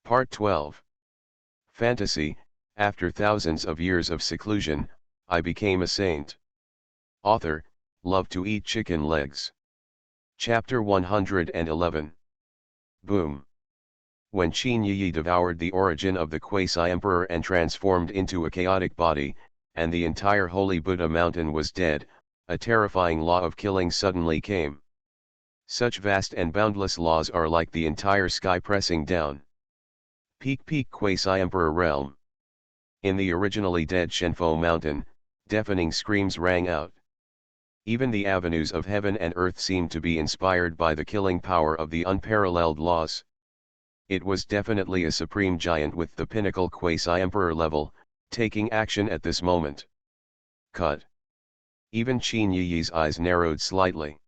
Part 12. Fantasy. After thousands of years of seclusion, I became a saint. Author, love to eat chicken legs. Chapter 111. Boom. When Qin Yi devoured the origin of the quasi-emperor and transformed into a chaotic body, and the entire holy Buddha mountain was dead, a terrifying law of killing suddenly came. Such vast and boundless laws are like the entire sky pressing down. Peak quasi-emperor realm. In the originally dead Shenfo mountain, deafening screams rang out. Even the avenues of heaven and earth seemed to be inspired by the killing power of the unparalleled laws. It was definitely a supreme giant with the pinnacle quasi-emperor level, taking action at this moment. Cut. Even Qin Yi's eyes narrowed slightly.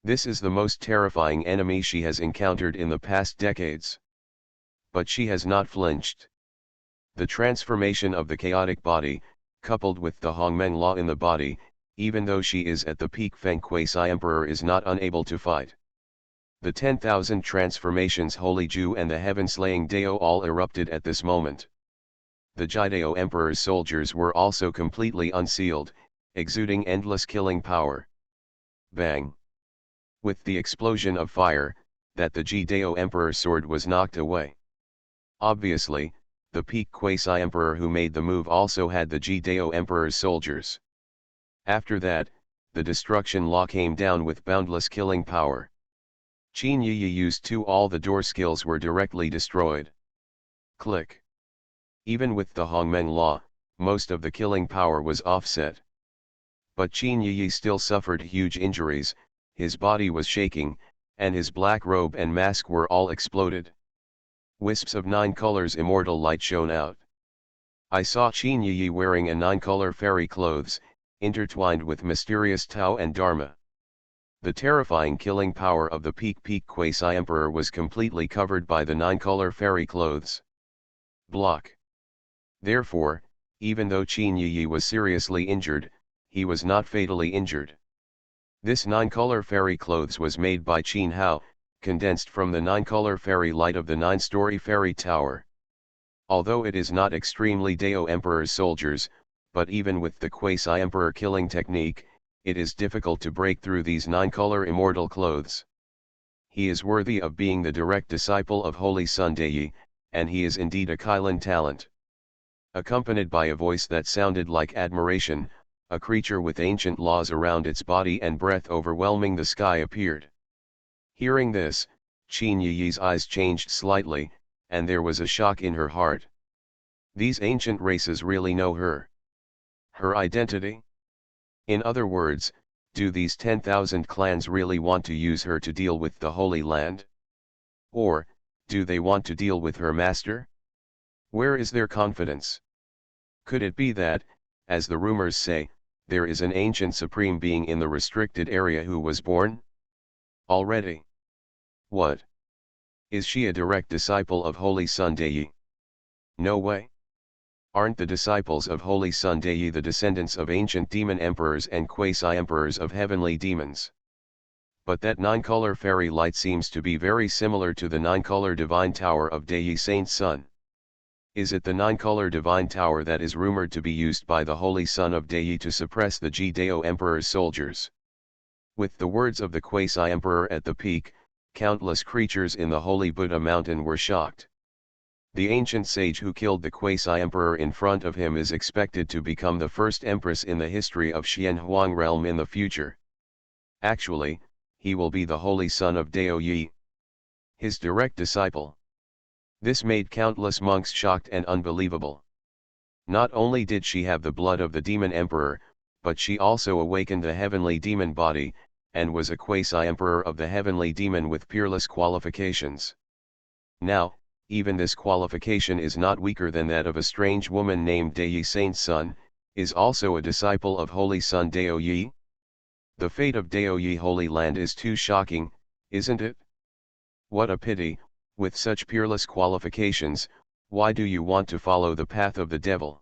This is the most terrifying enemy she has encountered in the past decades. But she has not flinched. The transformation of the chaotic body, coupled with the Hongmeng law in the body, even though she is at the peak Feng quasi-emperor is not unable to fight. The 10,000 transformations Holy Ju and the heaven-slaying Dao all erupted at this moment. The Jidao Emperor's soldiers were also completely unsealed, exuding endless killing power. Bang! With the explosion of fire, that the Jidao Emperor's sword was knocked away. Obviously, the peak quasi-emperor who made the move also had the Jidao Emperor's soldiers. After that, the destruction law came down with boundless killing power. Qin Yi used all the door skills were directly destroyed. Click. Even with the Hongmeng law, most of the killing power was offset. But Qin Yi still suffered huge injuries, his body was shaking, and his black robe and mask were all exploded. Wisps of 9 colors immortal light shone out. I saw Qin Yi wearing a 9-color fairy clothes, intertwined with mysterious Tao and Dharma. The terrifying killing power of the peak quasi-emperor was completely covered by the 9-color fairy clothes. Block. Therefore, even though Qin Yi was seriously injured, he was not fatally injured. This 9-color fairy clothes was made by Qin Hao, condensed from the 9-color fairy light of the 9-story fairy tower. Although it is not extremely Dao Emperor's soldiers, but even with the quasi-emperor killing technique, it is difficult to break through these 9-color immortal clothes. He is worthy of being the direct disciple of Holy Sun Dei, and he is indeed a Kailan talent. Accompanied by a voice that sounded like admiration, a creature with ancient laws around its body and breath overwhelming the sky appeared. Hearing this, Qin Yi's eyes changed slightly, and there was a shock in her heart. These ancient races really know her. Her identity? In other words, do these 10,000 clans really want to use her to deal with the Holy Land? Or, do they want to deal with her master? Where is their confidence? Could it be that, as the rumors say, there is an ancient supreme being in the restricted area who was born? Already? What? Is she a direct disciple of Holy Sun Dei? No way. Aren't the disciples of Holy Sun Dei the descendants of ancient demon emperors and quasi-emperors of heavenly demons? But that 9-color fairy light seems to be very similar to the 9-color divine tower of Dei Saint Sun. Is it the 9-color divine tower that is rumored to be used by the Holy Son of Dei to suppress the Jidao Emperor's soldiers? With the words of the quasi-emperor at the peak, countless creatures in the holy Buddha mountain were shocked. The ancient sage who killed the quasi-emperor in front of him is expected to become the first empress in the history of Xianhuang realm in the future. Actually, he will be the holy son of Dao Yi, his direct disciple. This made countless monks shocked and unbelievable. Not only did she have the blood of the demon emperor, but she also awakened the heavenly demon body, and was a quasi-emperor of the heavenly demon with peerless qualifications. Now, even this qualification is not weaker than that of a strange woman named Dei Saint Sun, is also a disciple of Holy Sun Dao Yi. The fate of Dao Yi Holy Land is too shocking, isn't it? What a pity, with such peerless qualifications, why do you want to follow the path of the devil?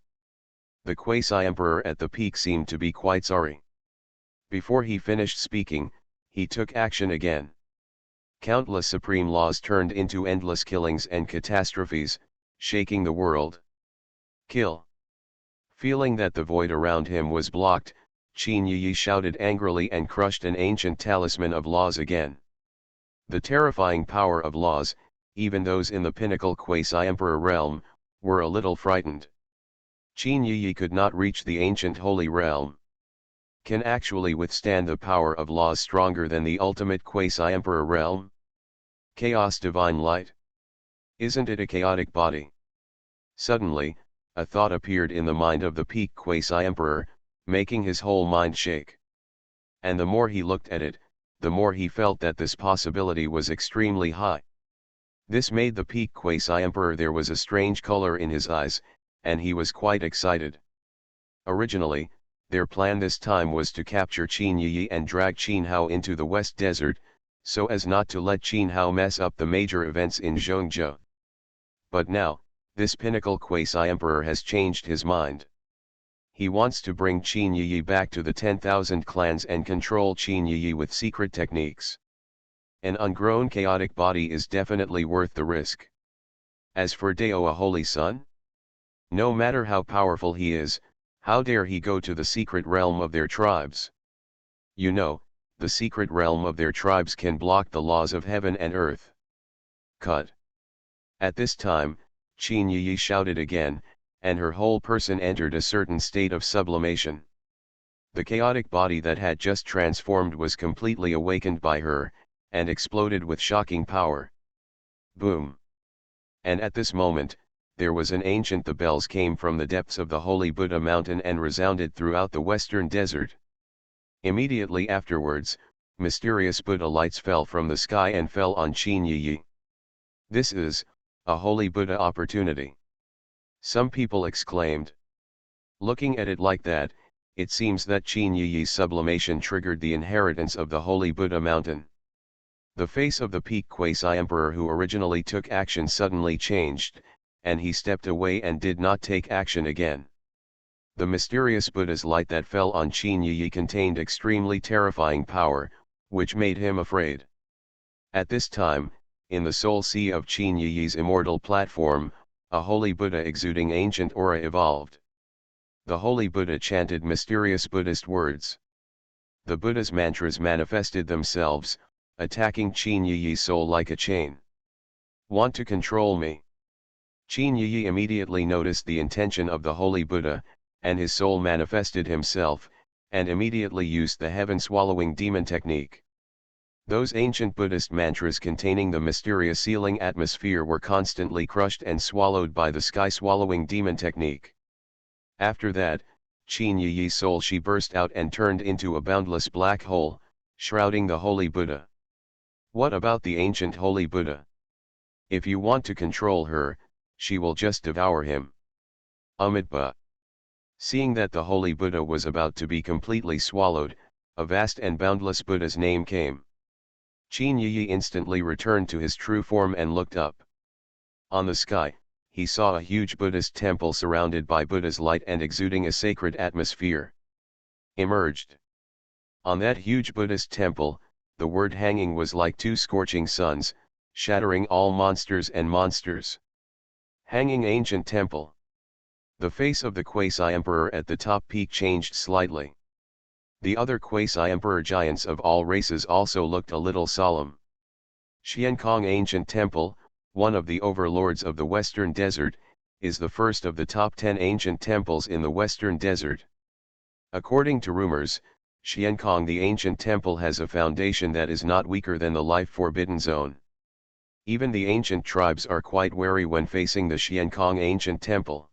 The quasi-emperor at the peak seemed to be quite sorry. Before he finished speaking, he took action again. Countless supreme laws turned into endless killings and catastrophes, shaking the world. Kill. Feeling that the void around him was blocked, Qin Yi shouted angrily and crushed an ancient talisman of laws again. The terrifying power of laws, even those in the pinnacle quasi-emperor realm, were a little frightened. Qin Yi could not reach the ancient holy realm. Can actually withstand the power of laws stronger than the ultimate quasi-emperor realm? Chaos divine light? Isn't it a chaotic body? Suddenly, a thought appeared in the mind of the peak quasi-emperor, making his whole mind shake. And the more he looked at it, the more he felt that this possibility was extremely high. This made the peak quasi-emperor there was a strange color in his eyes, and he was quite excited. Originally, their plan this time was to capture Qin Yi and drag Qin Hao into the West Desert, so as not to let Qin Hao mess up the major events in Zhongzhou. But now, this pinnacle quasi-emperor has changed his mind. He wants to bring Qin Yi back to the 10,000 clans and control Qin Yi with secret techniques. An ungrown chaotic body is definitely worth the risk. As for Dao, a holy son? No matter how powerful he is, how dare he go to the secret realm of their tribes? You know, the secret realm of their tribes can block the laws of heaven and earth. Cut. At this time, Qin Yi shouted again, and her whole person entered a certain state of sublimation. The chaotic body that had just transformed was completely awakened by her, and exploded with shocking power. Boom! And at this moment, there was an ancient the bells came from the depths of the holy Buddha mountain and resounded throughout the western desert. Immediately afterwards, mysterious Buddha lights fell from the sky and fell on Qin Yi. This is a holy Buddha opportunity. Some people exclaimed. Looking at it like that, it seems that Qin Yi's sublimation triggered the inheritance of the holy Buddha mountain. The face of the peak quasi-emperor who originally took action suddenly changed, and he stepped away and did not take action again. The mysterious Buddha's light that fell on Qin Yi contained extremely terrifying power, which made him afraid. At this time, in the soul sea of Qin Yi's immortal platform, a holy Buddha exuding ancient aura evolved. The holy Buddha chanted mysterious Buddhist words. The Buddha's mantras manifested themselves, attacking Qin Yi's soul like a chain. Want to control me? Qin Yi immediately noticed the intention of the holy Buddha, and his soul manifested himself, and immediately used the heaven-swallowing demon technique. Those ancient Buddhist mantras containing the mysterious sealing atmosphere were constantly crushed and swallowed by the sky-swallowing demon technique. After that, Qin Yi's soul she burst out and turned into a boundless black hole, shrouding the holy Buddha. What about the ancient holy Buddha? If you want to control her, she will just devour him. Amitabha. Seeing that the holy Buddha was about to be completely swallowed, a vast and boundless Buddha's name came. Qin Yi instantly returned to his true form and looked up. On the sky, he saw a huge Buddhist temple surrounded by Buddha's light and exuding a sacred atmosphere. Emerged. On that huge Buddhist temple, the word hanging was like two scorching suns, shattering all monsters and monsters. Hanging ancient temple. The face of the quasi-emperor at the top peak changed slightly. The other quasi-emperor giants of all races also looked a little solemn. Xiankong Ancient Temple, one of the overlords of the Western Desert, is the first of the top 10 ancient temples in the Western Desert. According to rumors, Xiankong the Ancient Temple has a foundation that is not weaker than the life-forbidden zone. Even the ancient tribes are quite wary when facing the Xiankong Ancient Temple.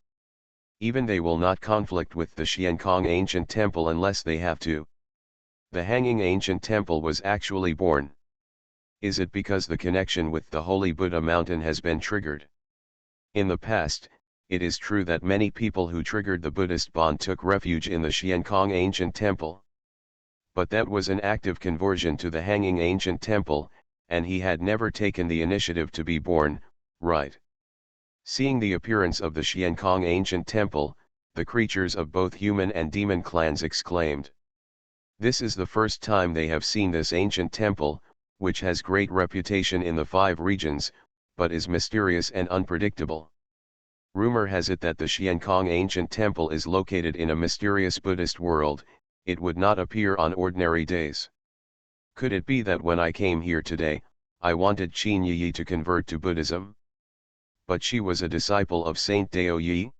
Even they will not conflict with the Xiankong Ancient Temple unless they have to. The Hanging Ancient Temple was actually born. Is it because the connection with the Holy Buddha Mountain has been triggered? In the past, it is true that many people who triggered the Buddhist bond took refuge in the Xiankong Ancient Temple. But that was an active conversion to the Hanging Ancient Temple, and he had never taken the initiative to be born, right? Seeing the appearance of the Xiankong Ancient Temple, the creatures of both human and demon clans exclaimed. This is the first time they have seen this ancient temple, which has great reputation in the 5 regions, but is mysterious and unpredictable. Rumor has it that the Xiankong ancient temple is located in a mysterious Buddhist world. It would not appear on ordinary days. Could it be that when I came here today, I wanted Qin Yi to convert to Buddhism? But she was a disciple of Saint Dao Yi?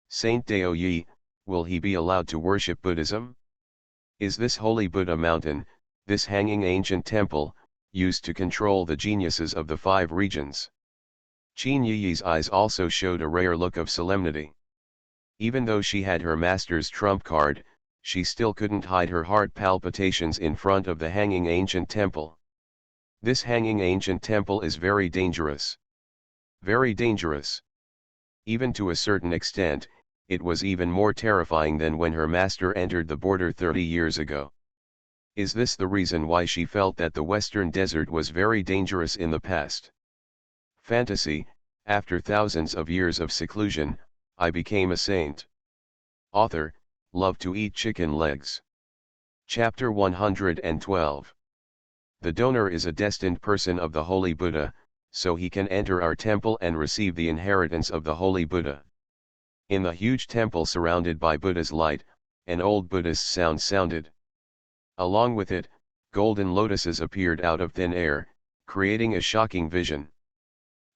Saint Dao Yi, will he be allowed to worship Buddhism? Is this holy Buddha mountain, this hanging ancient temple, used to control the geniuses of the 5 regions? Qin Yi's eyes also showed a rare look of solemnity. Even though she had her master's trump card, she still couldn't hide her heart palpitations in front of the hanging ancient temple. This hanging ancient temple is very dangerous. Very dangerous. Even to a certain extent, it was even more terrifying than when her master entered the border 30 years ago. Is this the reason why she felt that the Western Desert was very dangerous in the past? Fantasy, after thousands of years of seclusion, I became a saint. Author, love to eat chicken legs. Chapter 112. The donor is a destined person of the Holy Buddha, so he can enter our temple and receive the inheritance of the Holy Buddha. In the huge temple surrounded by Buddha's light, an old Buddhist sound sounded. Along with it, golden lotuses appeared out of thin air, creating a shocking vision.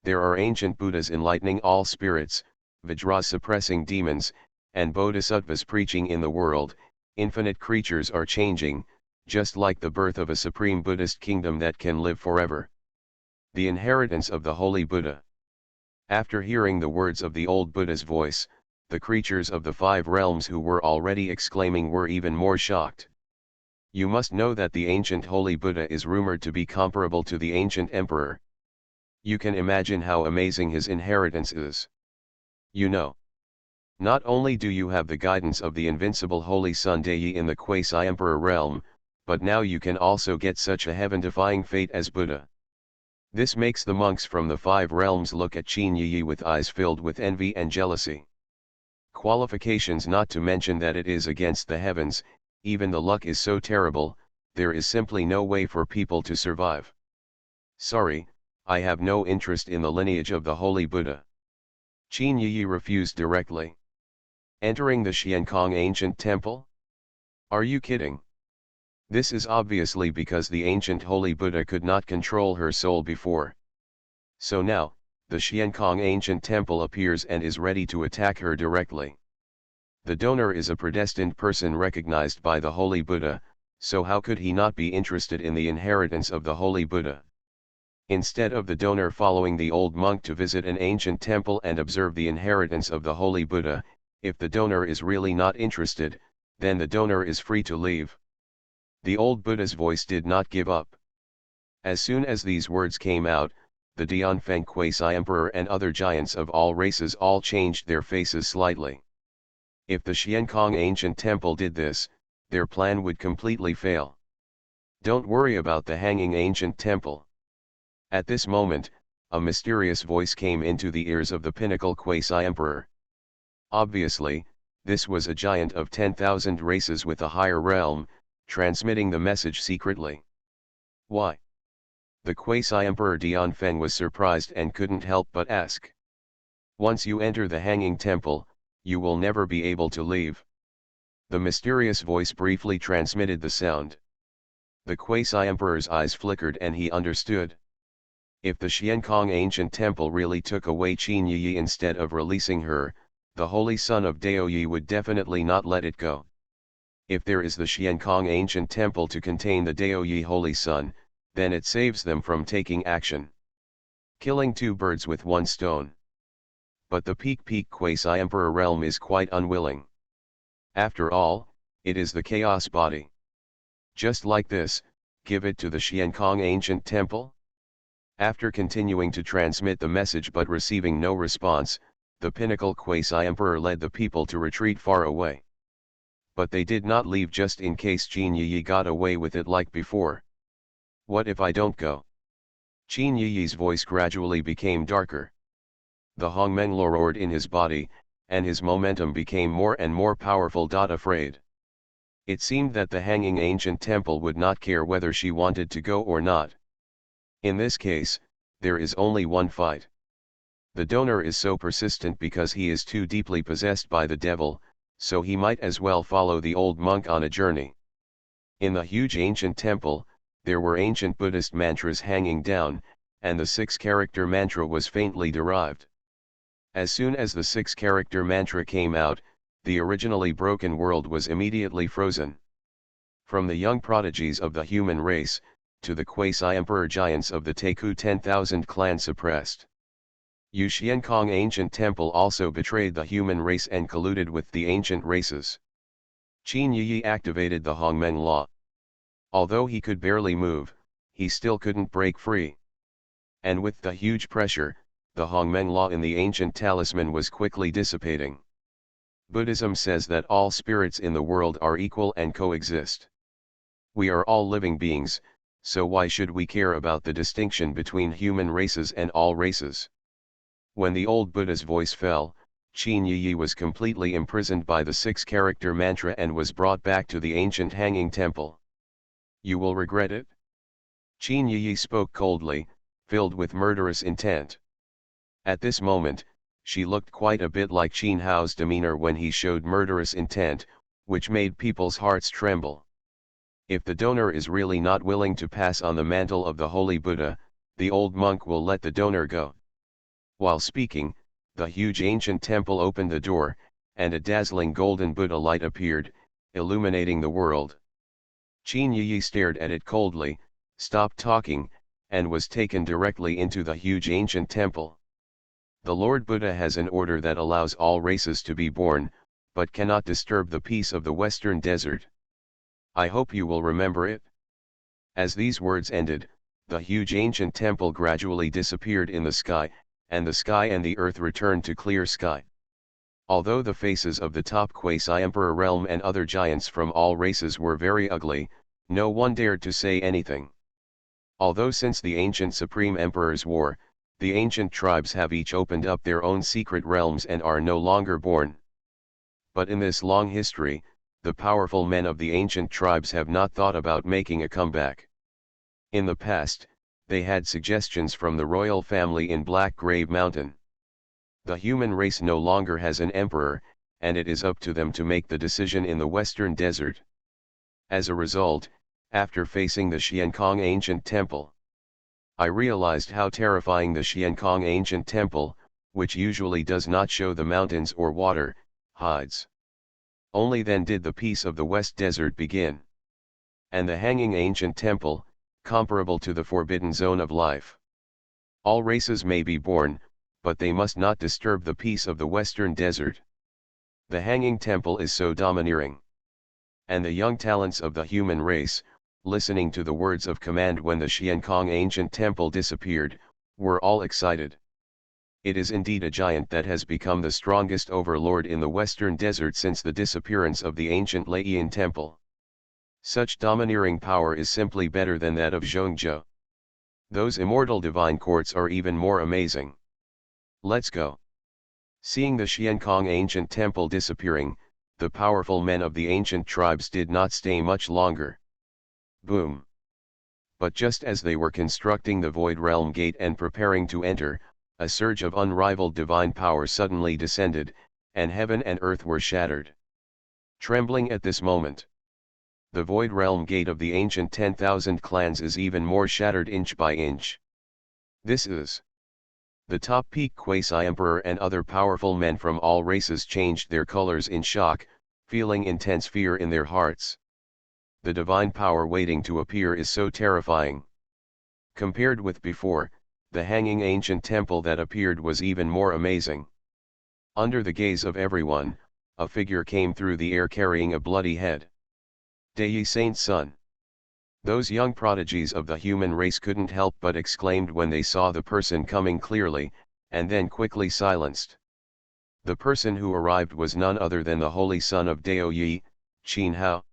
There are ancient Buddhas enlightening all spirits, Vajras suppressing demons, and Bodhisattvas preaching in the world. Infinite creatures are changing, just like the birth of a supreme Buddhist kingdom that can live forever. The inheritance of the Holy Buddha. After hearing the words of the old Buddha's voice, the creatures of the 5 realms who were already exclaiming were even more shocked. You must know that the ancient Holy Buddha is rumored to be comparable to the ancient emperor. You can imagine how amazing his inheritance is. You know. Not only do you have the guidance of the invincible Holy Sun Dei in the quasi-emperor realm, but now you can also get such a heaven-defying fate as Buddha. This makes the monks from the 5 realms look at Qin Yi with eyes filled with envy and jealousy. Qualifications, not to mention that it is against the heavens. Even the luck is so terrible, there is simply no way for people to survive. Sorry, I have no interest in the lineage of the Holy Buddha. Qin Yi refused directly. Entering the Xiankong ancient temple? Are you kidding? This is obviously because the ancient Holy Buddha could not control her soul before. So now, the Xiankong ancient temple appears and is ready to attack her directly. The donor is a predestined person recognized by the Holy Buddha, so how could he not be interested in the inheritance of the Holy Buddha? Instead of the donor following the old monk to visit an ancient temple and observe the inheritance of the Holy Buddha, if the donor is really not interested, then the donor is free to leave. The old Buddha's voice did not give up. As soon as these words came out, the Dianfeng quasi-emperor and other giants of all races all changed their faces slightly. If the Xiankong ancient temple did this, their plan would completely fail. Don't worry about the hanging ancient temple. At this moment, a mysterious voice came into the ears of the pinnacle quasi-emperor. Obviously, this was a giant of 10,000 races with a higher realm, transmitting the message secretly. Why? The quasi-emperor Dianfeng was surprised and couldn't help but ask. Once you enter the hanging temple, you will never be able to leave. The mysterious voice briefly transmitted the sound. The quasi-emperor's eyes flickered and he understood. If the Xiankong ancient temple really took away Qin Yi instead of releasing her, the Holy Son of Dao Yi would definitely not let it go. If there is the Xiankong ancient temple to contain the Dao Yi Holy Son, then it saves them from taking action. Killing 2 birds with 1 stone. But the Peak quasi-emperor realm is quite unwilling. After all, it is the chaos body. Just like this, give it to the Xiankong ancient temple? After continuing to transmit the message but receiving no response, the pinnacle quasi-emperor led the people to retreat far away. But they did not leave just in case Qin Yi got away with it like before. What if I don't go? Qin Yi's voice gradually became darker. The Hongmeng roared in his body, and his momentum became more and more powerful. Afraid. It seemed that the hanging ancient temple would not care whether she wanted to go or not. In this case, there is only one fight. The donor is so persistent because he is too deeply possessed by the devil, so he might as well follow the old monk on a journey. In the huge ancient temple, there were ancient Buddhist mantras hanging down, and the six-character mantra was faintly derived. As soon as the six-character mantra came out, the originally broken world was immediately frozen. From the young prodigies of the human race, to the quasi-emperor giants of the Teku 10,000 clan suppressed. Yu Xiankong ancient temple also betrayed the human race and colluded with the ancient races. Qin Yi activated the Hongmeng law. Although he could barely move, he still couldn't break free. And with the huge pressure, the Hongmeng law in the ancient talisman was quickly dissipating. Buddhism says that all spirits in the world are equal and coexist. We are all living beings, so why should we care about the distinction between human races and all races? When the old Buddha's voice fell, Qin Yi was completely imprisoned by the six-character mantra and was brought back to the ancient hanging temple. You will regret it? Qin Yi spoke coldly, filled with murderous intent. At this moment, she looked quite a bit like Qin Hao's demeanor when he showed murderous intent, which made people's hearts tremble. If the donor is really not willing to pass on the mantle of the holy Buddha, the old monk will let the donor go. While speaking, the huge ancient temple opened the door, and a dazzling golden Buddha light appeared, illuminating the world. Qin Yi stared at it coldly, stopped talking, and was taken directly into the huge ancient temple. The Lord Buddha has an order that allows all races to be born, but cannot disturb the peace of the western desert. I hope you will remember it. As these words ended, the huge ancient temple gradually disappeared in the sky, and the sky and the earth returned to clear sky. Although the faces of the top quasi-emperor realm and other giants from all races were very ugly, no one dared to say anything. Although since the ancient supreme emperor's war, the ancient tribes have each opened up their own secret realms and are no longer born. But in this long history, the powerful men of the ancient tribes have not thought about making a comeback. In the past, they had suggestions from the royal family in Black Grave Mountain. The human race no longer has an emperor, and it is up to them to make the decision in the western desert. As a result, after facing the Xiankong ancient temple, I realized how terrifying the Xiankong ancient temple, which usually does not show the mountains or water, hides. Only then did the peace of the West Desert begin. And the hanging ancient temple, comparable to the forbidden zone of life. All races may be born, but they must not disturb the peace of the Western Desert. The hanging temple is so domineering. And the young talents of the human race, listening to the words of command when the Xiankong ancient temple disappeared, were all excited. It is indeed a giant that has become the strongest overlord in the Western Desert since the disappearance of the ancient Laiyan temple. Such domineering power is simply better than that of Zhongzhou. Those immortal divine courts are even more amazing. Let's go. Seeing the Xiankong ancient temple disappearing, the powerful men of the ancient tribes did not stay much longer. Boom. But just as they were constructing the Void Realm Gate and preparing to enter, a surge of unrivaled divine power suddenly descended, and heaven and earth were shattered. Trembling at this moment, the Void Realm Gate of the ancient 10,000 clans is even more shattered inch by inch. This is the top peak quasi-emperor and other powerful men from all races changed their colors in shock, feeling intense fear in their hearts. The divine power waiting to appear is so terrifying. Compared with before, the hanging ancient temple that appeared was even more amazing. Under the gaze of everyone, a figure came through the air carrying a bloody head. Dei Saint's son. Those young prodigies of the human race couldn't help but exclaimed when they saw the person coming clearly, and then quickly silenced. The person who arrived was none other than the holy son of Dao Yi, Qin Hao.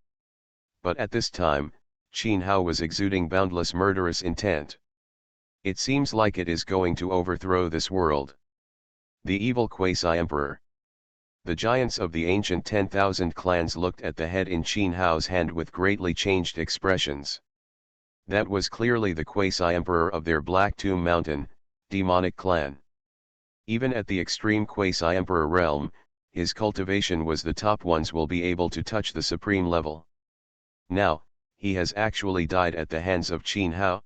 But at this time, Qin Hao was exuding boundless murderous intent. It seems like it is going to overthrow this world. The evil quasi-emperor. The giants of the ancient 10,000 clans looked at the head in Qin Hao's hand with greatly changed expressions. That was clearly the quasi-emperor of their Black Tomb Mountain, demonic clan. Even at the extreme quasi-emperor realm, his cultivation was the top ones will be able to touch the supreme level. Now, he has actually died at the hands of Qin Hao.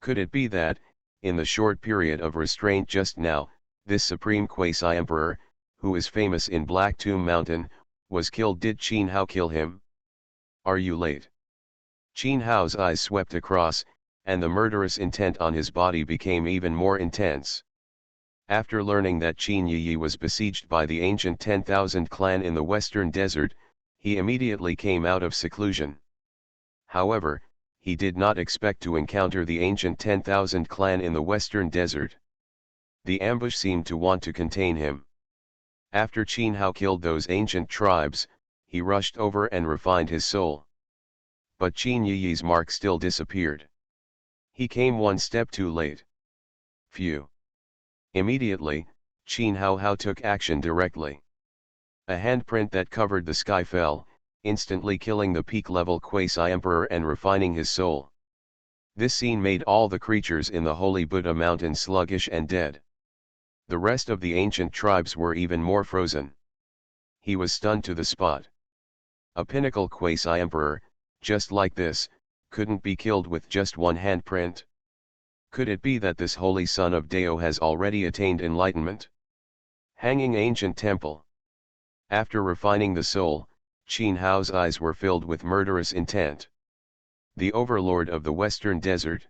Could it be that, in the short period of restraint just now, this supreme quasi-emperor, who is famous in Black Tomb Mountain, was killed? Did Qin Hao kill him? Are you late? Qin Hao's eyes swept across, and the murderous intent on his body became even more intense. After learning that Qin Yi was besieged by the ancient 10,000 clan in the western desert, he immediately came out of seclusion. However, he did not expect to encounter the ancient 10,000 clan in the western desert. The ambush seemed to want to contain him. After Qin Hao killed those ancient tribes, he rushed over and refined his soul. But Qin Yi's mark still disappeared. He came one step too late. Phew. Immediately, Qin Hao took action directly. A handprint that covered the sky fell, instantly killing the peak-level quasi-emperor and refining his soul. This scene made all the creatures in the Holy Buddha Mountain sluggish and dead. The rest of the ancient tribes were even more frozen. He was stunned to the spot. A pinnacle quasi-emperor, just like this, couldn't be killed with just one handprint. Could it be that this holy son of Dao has already attained enlightenment? Hanging ancient temple. After refining the soul, Qin Hao's eyes were filled with murderous intent. The overlord of the western desert.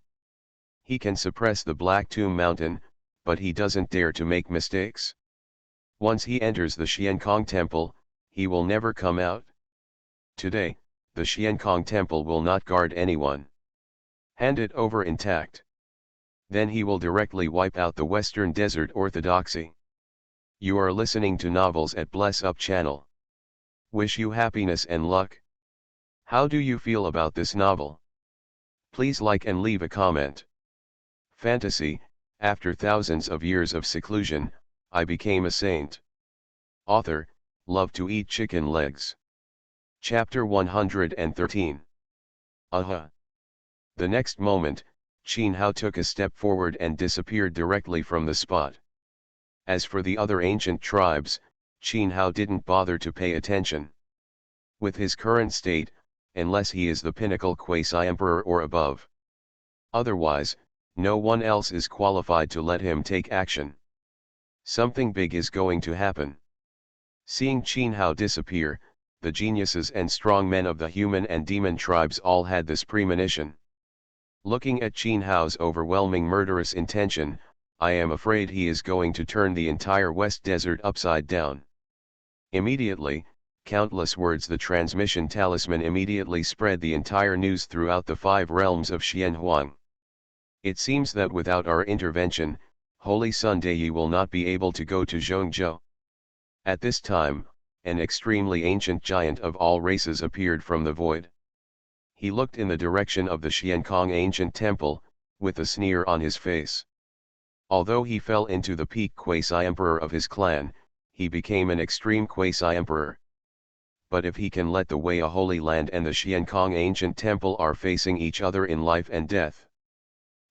He can suppress the Black Tomb Mountain, but he doesn't dare to make mistakes. Once he enters the Xiankong Temple, he will never come out. Today, the Xiankong Temple will not guard anyone. Hand it over intact. Then he will directly wipe out the Western Desert Orthodoxy. You are listening to Novels at Bless Up channel. Wish you happiness and luck. How do you feel about this novel? Please like and leave a comment. Fantasy, after thousands of years of seclusion, I became a saint. Author, love to eat chicken legs. Chapter 113. Aha! The next moment, Qin Hao took a step forward and disappeared directly from the spot. As for the other ancient tribes, Qin Hao didn't bother to pay attention. With his current state, unless he is the pinnacle quasi-emperor or above. Otherwise, no one else is qualified to let him take action. Something big is going to happen. Seeing Qin Hao disappear, the geniuses and strong men of the human and demon tribes all had this premonition. Looking at Qin Hao's overwhelming murderous intention, I am afraid he is going to turn the entire West Desert upside down. Immediately, countless words the transmission talisman immediately spread the entire news throughout the 5 realms of Xianhuang. It seems that without our intervention, Holy Sun Dai will not be able to go to Zhongzhou. At this time, an extremely ancient giant of all races appeared from the void. He looked in the direction of the Xiankong ancient temple, with a sneer on his face. Although he fell into the peak quasi-emperor of his clan, he became an extreme quasi-emperor. But if he can let the Wei Holy Land and the Xiankong ancient temple are facing each other in life and death,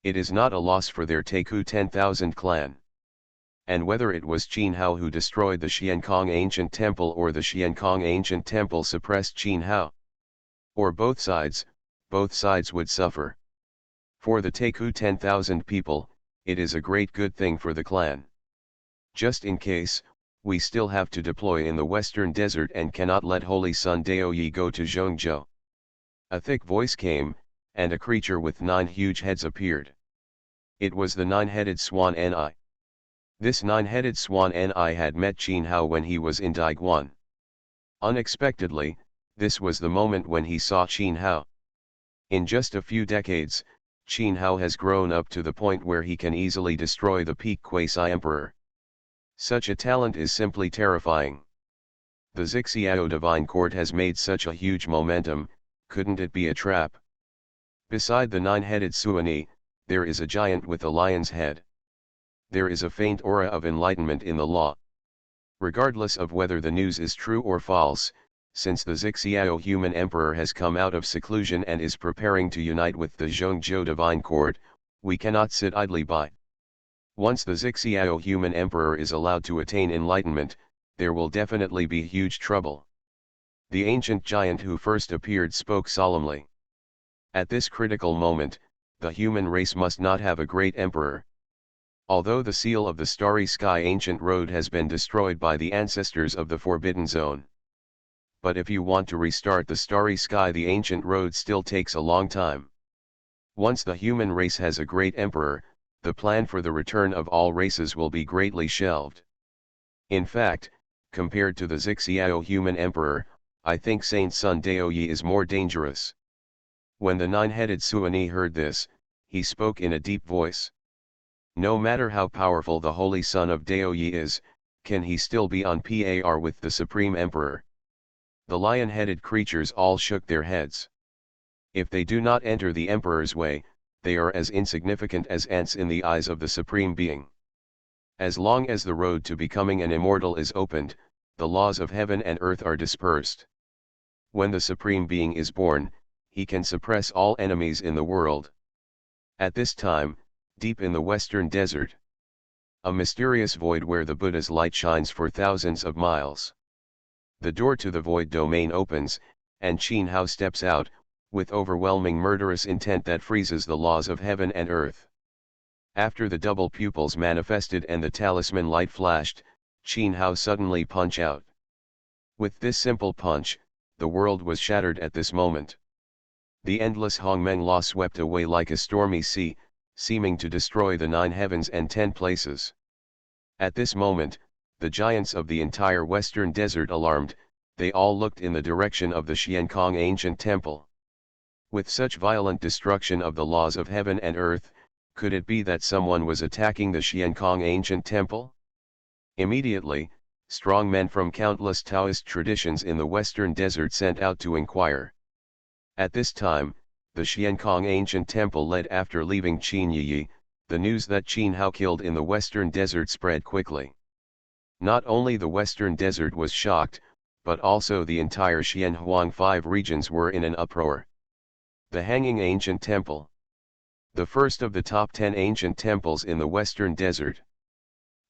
it is not a loss for their Teiku 10,000 clan. And whether it was Qin Hao who destroyed the Xiankong ancient temple or the Xiankong ancient temple suppressed Qin Hao, or both sides would suffer. For the Teiku 10,000 people, it is a great good thing for the clan. Just in case, we still have to deploy in the western desert and cannot let Holy Sun Dao Yi go to Zhongzhou. A thick voice came, and a creature with 9 huge heads appeared. It was the 9-headed swan Ni. This 9-headed swan Ni had met Qin Hao when he was in Daiguan. Unexpectedly, this was the moment when he saw Qin Hao. In just a few decades, Qin Hao has grown up to the point where he can easily destroy the peak quasi-emperor. Such a talent is simply terrifying. The Zixiao Divine Court has made such a huge momentum, couldn't it be a trap? Beside the 9-headed Suani, there is a giant with a lion's head. There is a faint aura of enlightenment in the law. Regardless of whether the news is true or false, since the Xiao human emperor has come out of seclusion and is preparing to unite with the Zhongzhou divine court, we cannot sit idly by. Once the Xiao human emperor is allowed to attain enlightenment, there will definitely be huge trouble. The ancient giant who first appeared spoke solemnly. At this critical moment, the human race must not have a great emperor. Although the seal of the starry sky ancient road has been destroyed by the ancestors of the Forbidden Zone. But if you want to restart the starry sky, the ancient road still takes a long time. Once the human race has a great emperor, the plan for the return of all races will be greatly shelved. In fact, compared to the Xiao human emperor, I think Saint Sun Daoyi is more dangerous. When the nine-headed Suani heard this, he spoke in a deep voice. No matter how powerful the holy son of Daoyi is, can he still be on par with the supreme emperor? The lion-headed creatures all shook their heads. If they do not enter the emperor's way, they are as insignificant as ants in the eyes of the supreme being. As long as the road to becoming an immortal is opened, the laws of heaven and earth are dispersed. When the supreme being is born, he can suppress all enemies in the world. At this time, deep in the western desert, a mysterious void where the Buddha's light shines for thousands of miles. The door to the void domain opens, and Qin Hao steps out, with overwhelming murderous intent that freezes the laws of heaven and earth. After the double pupils manifested and the talisman light flashed, Qin Hao suddenly punch out. With this simple punch, the world was shattered at this moment. The endless Hongmeng law swept away like a stormy sea, seeming to destroy the 9 heavens and 10 places. At this moment, the giants of the entire western desert alarmed, they all looked in the direction of the Xiankong ancient temple. With such violent destruction of the laws of heaven and earth, could it be that someone was attacking the Xiankong ancient temple? Immediately, strong men from countless Taoist traditions in the western desert sent out to inquire. At this time, the Xiankong ancient temple led after leaving Qin Yi. The news that Qin Hao killed in the western desert spread quickly. Not only the western desert was shocked, but also the entire Xianhuang 5 regions were in an uproar. The Hanging Ancient Temple. The first of the top 10 ancient temples in the western desert.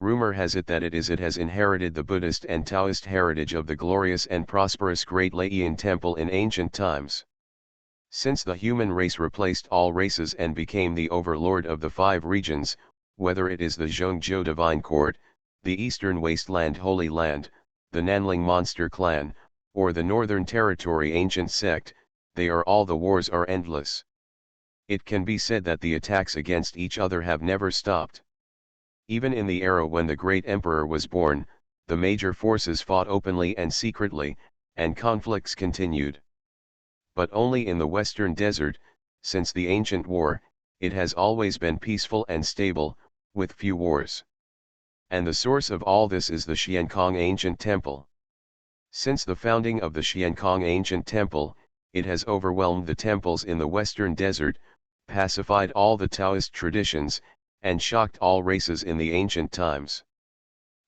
Rumor has it that it has inherited the Buddhist and Taoist heritage of the glorious and prosperous Great Laiyan Temple in ancient times. Since the human race replaced all races and became the overlord of the 5 regions, whether it is the Zhongzhou Divine Court, the Eastern Wasteland Holy Land, the Nanling Monster Clan, or the Northern Territory Ancient Sect, the wars are endless. It can be said that the attacks against each other have never stopped. Even in the era when the great emperor was born, the major forces fought openly and secretly, and conflicts continued. But only in the western desert, since the ancient war, it has always been peaceful and stable, with few wars. And the source of all this is the Xiankong Ancient Temple. Since the founding of the Xiankong Ancient Temple, it has overwhelmed the temples in the western desert, pacified all the Taoist traditions, and shocked all races in the ancient times.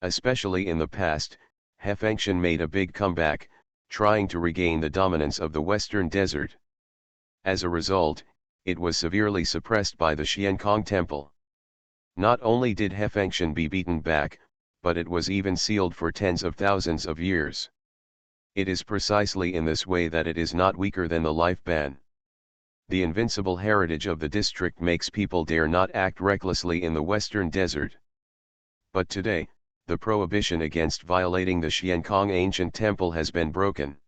Especially in the past, Hefengtian made a big comeback, trying to regain the dominance of the western desert. As a result, it was severely suppressed by the Xiankong Temple. Not only did Hefengtian be beaten back, but it was even sealed for tens of thousands of years. It is precisely in this way that it is not weaker than the life ban. The invincible heritage of the district makes people dare not act recklessly in the western desert. But today, the prohibition against violating the Xiankong Ancient Temple has been broken.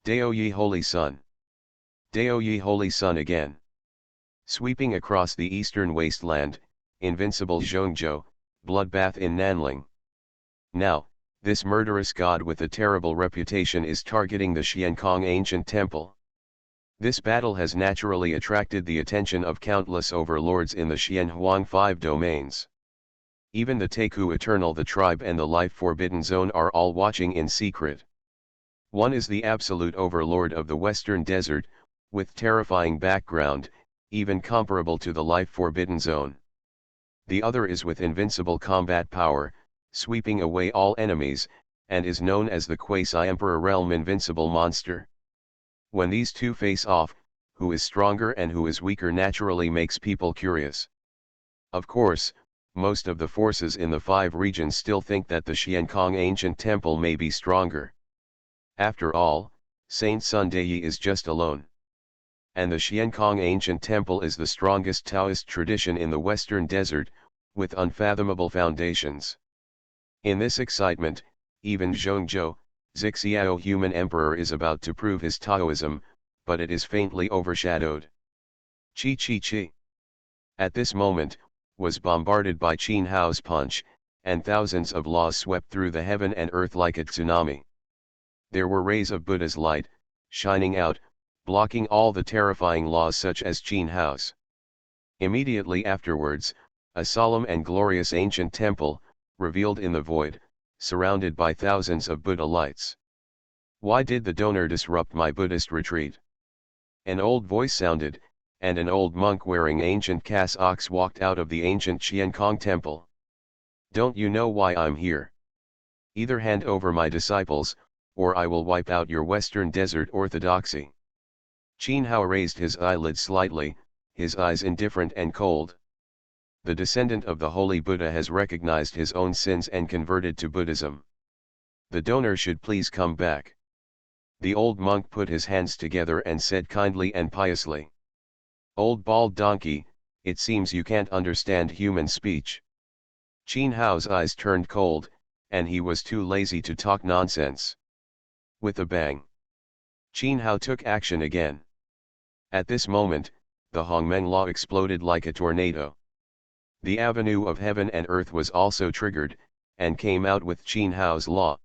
Daoyi Holy Sun. Daoyi Holy Sun again. Sweeping across the eastern wasteland, invincible Zhongzhou, bloodbath in Nanling. Now, this murderous god with a terrible reputation is targeting the Xiankong Ancient Temple. This battle has naturally attracted the attention of countless overlords in the Xianhuang 5 domains. Even the Teiku Eternal, the tribe, and the Life Forbidden Zone are all watching in secret. One is the absolute overlord of the western desert, with terrifying background, even comparable to the Life Forbidden Zone. The other is with invincible combat power, sweeping away all enemies, and is known as the Quasi-Emperor Realm Invincible Monster. When these two face off, who is stronger and who is weaker naturally makes people curious. Of course, most of the forces in the 5 regions still think that the Xiankong ancient temple may be stronger. After all, Saint Sun Deye is just alone. And the Xiankong ancient temple is the strongest Taoist tradition in the Western Desert, with unfathomable foundations. In this excitement, even Zhongzhou, Zixiao human emperor is about to prove his Taoism, but it is faintly overshadowed. Chi chi chi. At this moment, was bombarded by Qin Hao's punch, and thousands of laws swept through the heaven and earth like a tsunami. There were rays of Buddha's light, shining out, blocking all the terrifying laws such as Qin Hao's. Immediately afterwards, a solemn and glorious ancient temple, revealed in the void, surrounded by thousands of Buddha lights. Why did the donor disrupt my Buddhist retreat? An old voice sounded, and an old monk wearing ancient cassocks walked out of the ancient Xiankong temple. Don't you know why I'm here? Either hand over my disciples, or I will wipe out your Western Desert orthodoxy. Qin Hao raised his eyelids slightly, his eyes indifferent and cold. The descendant of the Holy Buddha has recognized his own sins and converted to Buddhism. The donor should please come back. The old monk put his hands together and said kindly and piously, "Old bald donkey, it seems you can't understand human speech." Qin Hao's eyes turned cold, and he was too lazy to talk nonsense. With a bang, Qin Hao took action again. At this moment, the Hongmeng law exploded like a tornado. The avenue of heaven and earth was also triggered, and came out with Qin Hao's law.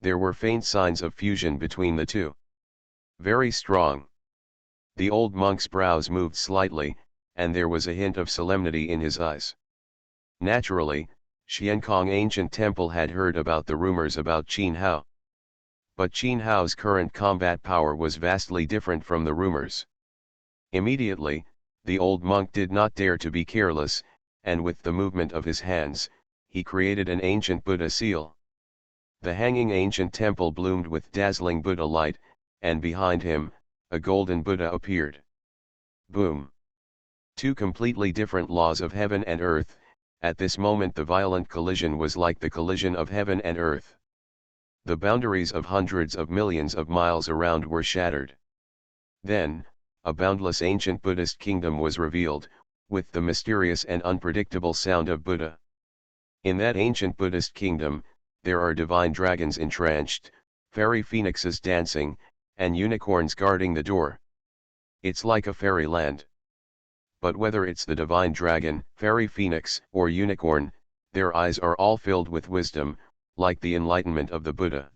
There were faint signs of fusion between the two. Very strong. The old monk's brows moved slightly, and there was a hint of solemnity in his eyes. Naturally, Xiankong ancient temple had heard about the rumors about Qin Hao. But Qin Hao's current combat power was vastly different from the rumors. Immediately, the old monk did not dare to be careless, and with the movement of his hands, he created an ancient Buddha seal. The hanging ancient temple bloomed with dazzling Buddha light, and behind him, a golden Buddha appeared. Boom! 2 completely different laws of heaven and earth. At this moment the violent collision was like the collision of heaven and earth. The boundaries of hundreds of millions of miles around were shattered. Then, a boundless ancient Buddhist kingdom was revealed, with the mysterious and unpredictable sound of Buddha. In that ancient Buddhist kingdom, there are divine dragons entrenched, fairy phoenixes dancing, and unicorns guarding the door. It's like a fairyland. But whether it's the divine dragon, fairy phoenix, or unicorn, their eyes are all filled with wisdom, like the enlightenment of the Buddha.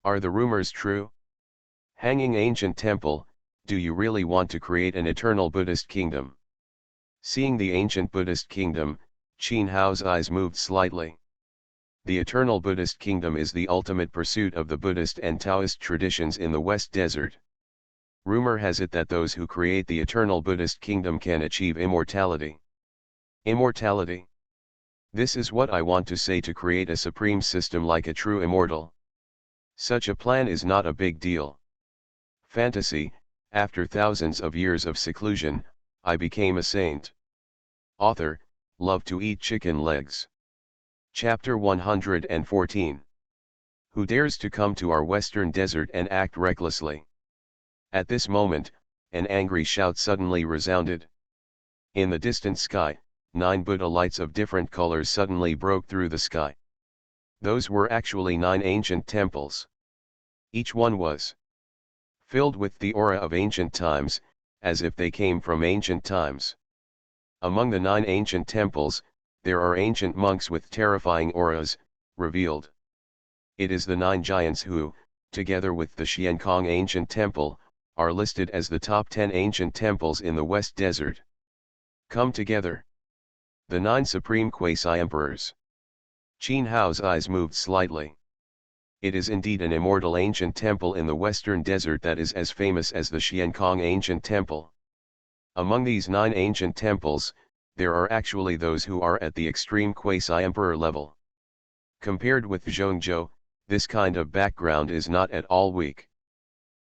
Are the rumors true? Hanging ancient temple, do you really want to create an eternal Buddhist kingdom? Seeing the ancient Buddhist kingdom, Qin Hao's eyes moved slightly. The eternal Buddhist kingdom is the ultimate pursuit of the Buddhist and Taoist traditions in the West Desert. Rumor has it that those who create the eternal Buddhist kingdom can achieve immortality. Immortality. This is what I want to say, to create a supreme system like a true immortal. Such a plan is not a big deal. Fantasy. After thousands of years of seclusion, I became a saint. Author, love to eat chicken legs. Chapter 114. Who dares to come to our Western Desert and act recklessly? At this moment, an angry shout suddenly resounded. In the distant sky, 9 Buddha lights of different colors suddenly broke through the sky. Those were actually 9 ancient temples. Each one was filled with the aura of ancient times, as if they came from ancient times. Among the 9 ancient temples, there are ancient monks with terrifying auras, revealed. It is the 9 giants who, together with the Xiankong ancient temple, are listed as the top 10 ancient temples in the West Desert. Come together. The 9 supreme quasi-emperors. Qin Hao's eyes moved slightly. It is indeed an immortal ancient temple in the Western Desert that is as famous as the Xiankong ancient temple. Among these 9 ancient temples, there are actually those who are at the extreme quasi-emperor level. Compared with Zhongzhou, This kind of background is not at all weak.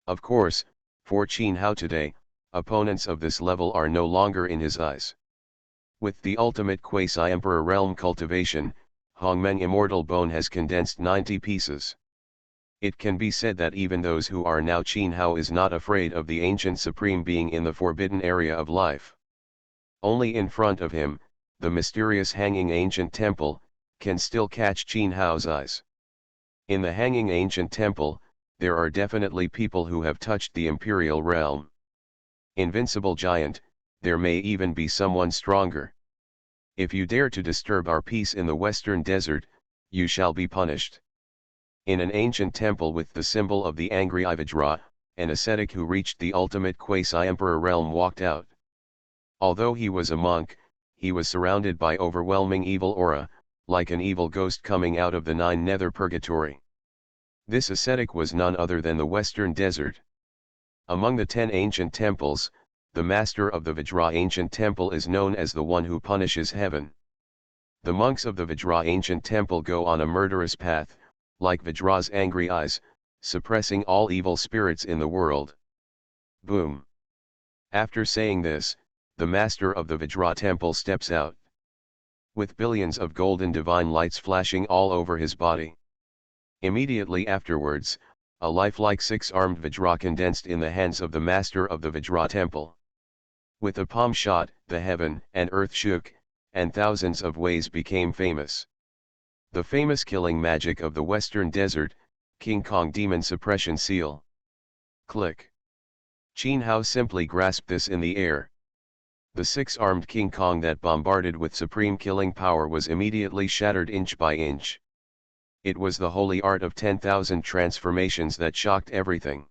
Of course, for Qin Hao today, opponents of this level are no longer in his eyes. With the ultimate quasi-emperor realm cultivation, Hongmeng Immortal Bone has condensed 90 pieces. It can be said that even those who are now Qin Hao is not afraid of the ancient supreme being in the forbidden area of life. Only in front of him, the mysterious hanging ancient temple, can still catch Qin Hao's eyes. In the hanging ancient temple, there are definitely people who have touched the imperial realm. Invincible giant, there may even be someone stronger. If you dare to disturb our peace in the western desert, you shall be punished. In an ancient temple with the symbol of the angry Vajra, an ascetic who reached the ultimate quasi-emperor realm walked out. Although he was a monk, he was surrounded by overwhelming evil aura, like an evil ghost coming out of the 9 nether purgatory. This ascetic was none other than the western desert. Among the 10 ancient temples, the master of the Vajra ancient temple is known as the one who punishes heaven. The monks of the Vajra ancient temple go on a murderous path, like Vajra's angry eyes, suppressing all evil spirits in the world. Boom. After saying this, the master of the Vajra temple steps out. With billions of golden divine lights flashing all over his body. Immediately afterwards, a lifelike 6-armed Vajra condensed in the hands of the master of the Vajra temple. With a palm shot, the heaven and earth shook, and thousands of ways became famous. The famous killing magic of the western desert, King Kong Demon Suppression Seal. Click. Qin Hao simply grasped this in the air. The 6-armed King Kong that bombarded with supreme killing power was immediately shattered inch by inch. It was the holy art of 10,000 transformations that shocked everything.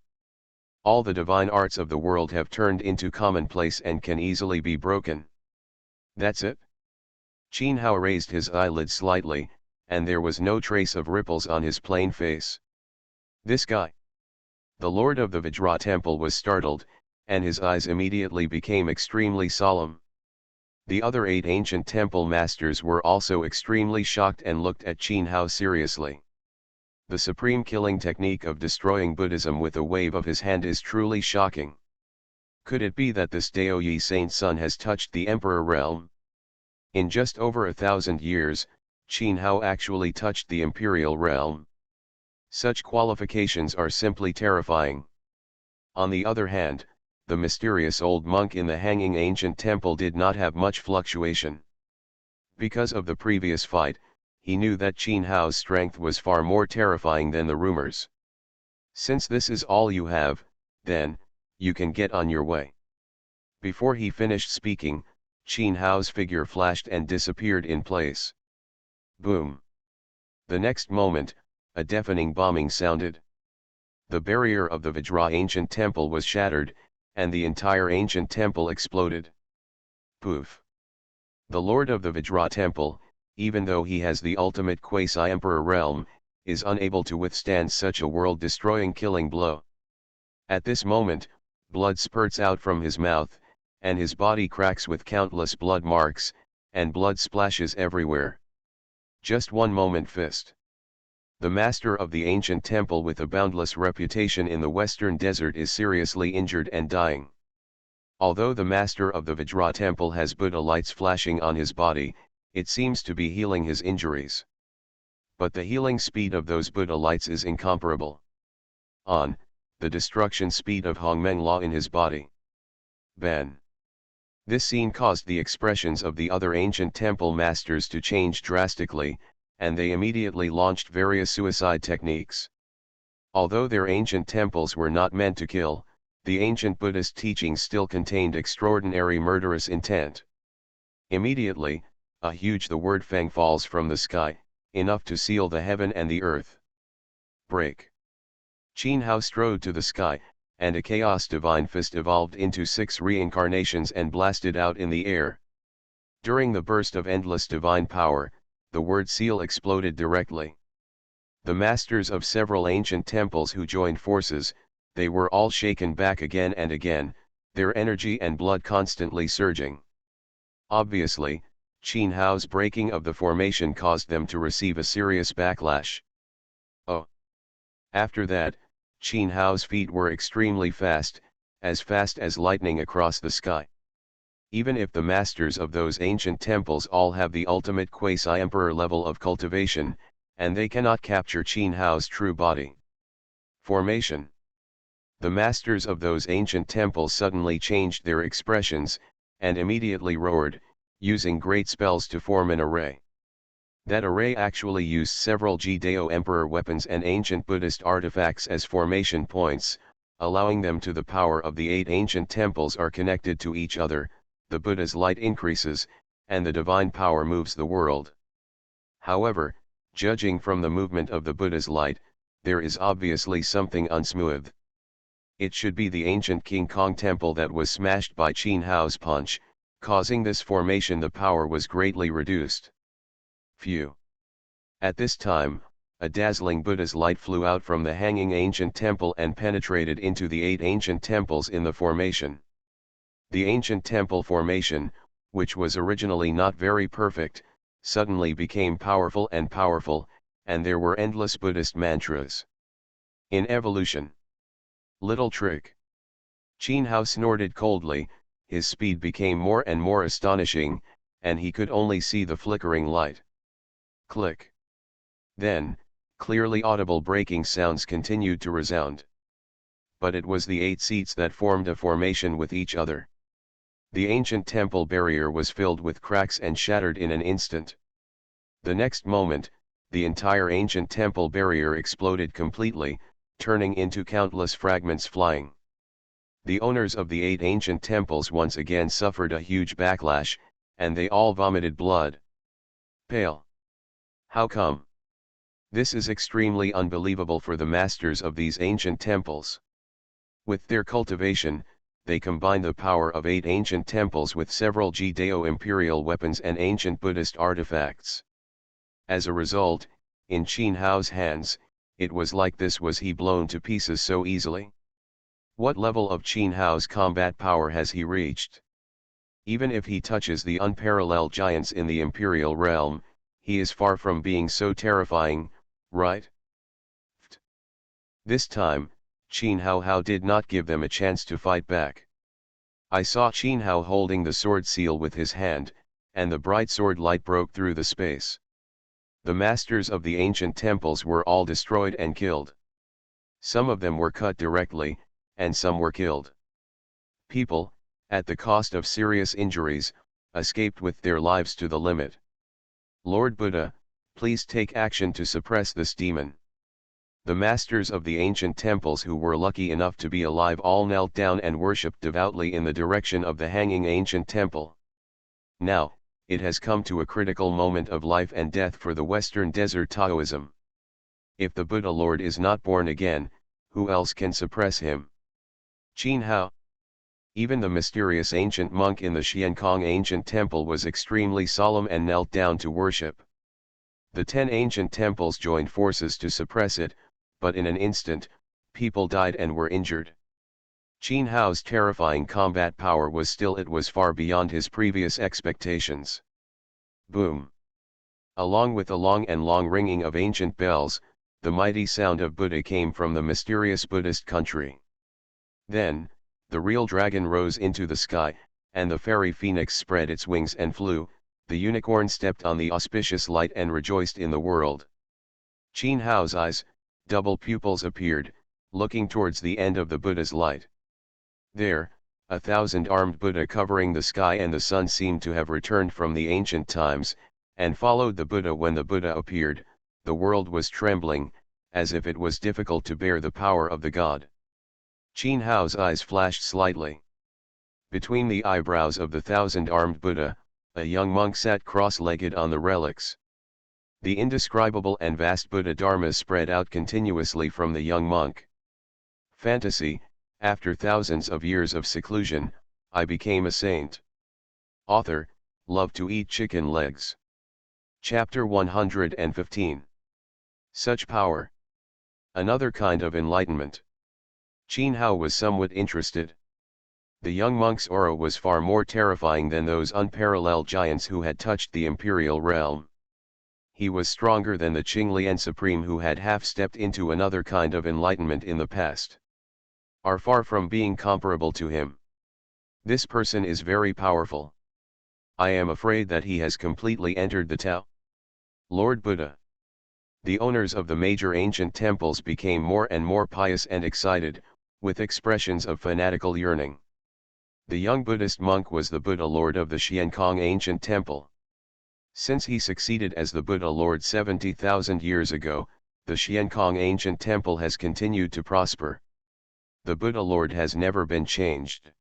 All the divine arts of the world have turned into commonplace and can easily be broken. That's it? Qin Hao raised his eyelids slightly, and there was no trace of ripples on his plain face. This guy. The lord of the Vajra temple was startled, and his eyes immediately became extremely solemn. The other 8 ancient temple masters were also extremely shocked and looked at Qin Hao seriously. The supreme killing technique of destroying Buddhism with a wave of his hand is truly shocking. Could it be that this Daoyi saint son has touched the emperor realm? In just over 1,000 years, Qin Hao actually touched the imperial realm. Such qualifications are simply terrifying. On the other hand, the mysterious old monk in the hanging ancient temple did not have much fluctuation. Because of the previous fight, he knew that Qin Hao's strength was far more terrifying than the rumors. Since this is all you have, then, you can get on your way. Before he finished speaking, Qin Hao's figure flashed and disappeared in place. Boom. The next moment, a deafening bombing sounded. The barrier of the Vajra ancient temple was shattered, and the entire ancient temple exploded. Poof. The lord of the Vajra temple, even though he has the ultimate quasi-emperor realm, is unable to withstand such a world-destroying killing blow. At this moment, blood spurts out from his mouth, and his body cracks with countless blood marks, and blood splashes everywhere. Just one moment fist. The master of the ancient temple with a boundless reputation in the western desert is seriously injured and dying. Although the master of the Vajra temple has Buddha lights flashing on his body, it seems to be healing his injuries. But the healing speed of those Buddha lights is incomparable. On, the destruction speed of Hongmeng Law in his body. Ben. This scene caused the expressions of the other ancient temple masters to change drastically, and they immediately launched various suicide techniques. Although their ancient temples were not meant to kill, the ancient Buddhist teachings still contained extraordinary murderous intent. Immediately, a huge the word fang falls from the sky, enough to seal the heaven and the earth. Break. Qin Hao strode to the sky, and a chaos divine fist evolved into 6 reincarnations and blasted out in the air. During the burst of endless divine power, the word seal exploded directly. The masters of several ancient temples who joined forces, they were all shaken back again and again, their energy and blood constantly surging. Obviously, Qin Hao's breaking of the formation caused them to receive a serious backlash. Oh! After that, Qin Hao's feet were extremely fast as lightning across the sky. Even if the masters of those ancient temples all have the ultimate quasi-emperor level of cultivation, and they cannot capture Qin Hao's true body formation. The masters of those ancient temples suddenly changed their expressions, and immediately roared, using great spells to form an array. That array actually used several Jidao Emperor weapons and ancient Buddhist artifacts as formation points, allowing them to the power of the 8 ancient temples are connected to each other, the Buddha's light increases, and the divine power moves the world. However, judging from the movement of the Buddha's light, there is obviously something unsmooth. It should be the ancient King Kong temple that was smashed by Qin Hao's punch, causing this formation. The power was greatly reduced. Phew. At this time, a dazzling Buddha's light flew out from the hanging ancient temple and penetrated into the 8 ancient temples in the formation. The ancient temple formation, which was originally not very perfect, suddenly became powerful, and there were endless Buddhist mantras. In evolution. Little trick. Qin Hao snorted coldly, his speed became more and more astonishing, and he could only see the flickering light. Click. Then, clearly audible breaking sounds continued to resound. But it was the 8 seats that formed a formation with each other. The ancient temple barrier was filled with cracks and shattered in an instant. The next moment, the entire ancient temple barrier exploded completely, turning into countless fragments flying. The owners of the 8 ancient temples once again suffered a huge backlash, and they all vomited blood. Pale. How come? This is extremely unbelievable for the masters of these ancient temples. With their cultivation, they combine the power of 8 ancient temples with several Jidao imperial weapons and ancient Buddhist artifacts. As a result, in Qin Hao's hands, it was like this was he blown to pieces so easily. What level of Qin Hao's combat power has he reached? Even if he touches the unparalleled giants in the imperial realm, he is far from being so terrifying, right? This time, Qin Hao did not give them a chance to fight back. I saw Qin Hao holding the sword seal with his hand, and the bright sword light broke through the space. The masters of the ancient temples were all destroyed and killed. Some of them were cut directly, and some were killed. People, at the cost of serious injuries, escaped with their lives to the limit. Lord Buddha, please take action to suppress this demon. The masters of the ancient temples who were lucky enough to be alive all knelt down and worshipped devoutly in the direction of the hanging ancient temple. Now, it has come to a critical moment of life and death for the Western Desert Taoism. If the Buddha Lord is not born again, who else can suppress him? Qin Hao. Even the mysterious ancient monk in the Xiankong ancient temple was extremely solemn and knelt down to worship. The 10 ancient temples joined forces to suppress it, but in an instant, people died and were injured. Qin Hao's terrifying combat power was far beyond his previous expectations. Boom! Along with the long ringing of ancient bells, the mighty sound of Buddha came from the mysterious Buddhist country. Then, the real dragon rose into the sky, and the fairy phoenix spread its wings and flew. The unicorn stepped on the auspicious light and rejoiced in the world. Qin Hao's eyes, double pupils appeared, looking towards the end of the Buddha's light. There, 1,000-armed Buddha covering the sky and the sun seemed to have returned from the ancient times, and followed the Buddha. When the Buddha appeared, the world was trembling, as if it was difficult to bear the power of the god. Qin Hao's eyes flashed slightly. Between the eyebrows of the 1,000-armed Buddha, a young monk sat cross-legged on the relics. The indescribable and vast Buddha Dharmas spread out continuously from the young monk. Fantasy, after thousands of years of seclusion, I became a saint. Author, love to eat chicken legs. Chapter 115. Such power. Another kind of enlightenment. Qin Hao was somewhat interested. The young monk's aura was far more terrifying than those unparalleled giants who had touched the imperial realm. he was stronger than the Qinglian Supreme who had half-stepped into another kind of enlightenment in the past. Are far from being comparable to him. This person is very powerful. I am afraid that he has completely entered the Tao. Lord Buddha. The owners of the major ancient temples became more and more pious and excited, with expressions of fanatical yearning. The young Buddhist monk was the Buddha Lord of the Xiankong ancient temple. Since he succeeded as the Buddha Lord 70,000 years ago, the Xiankong ancient temple has continued to prosper. The Buddha Lord has never been changed.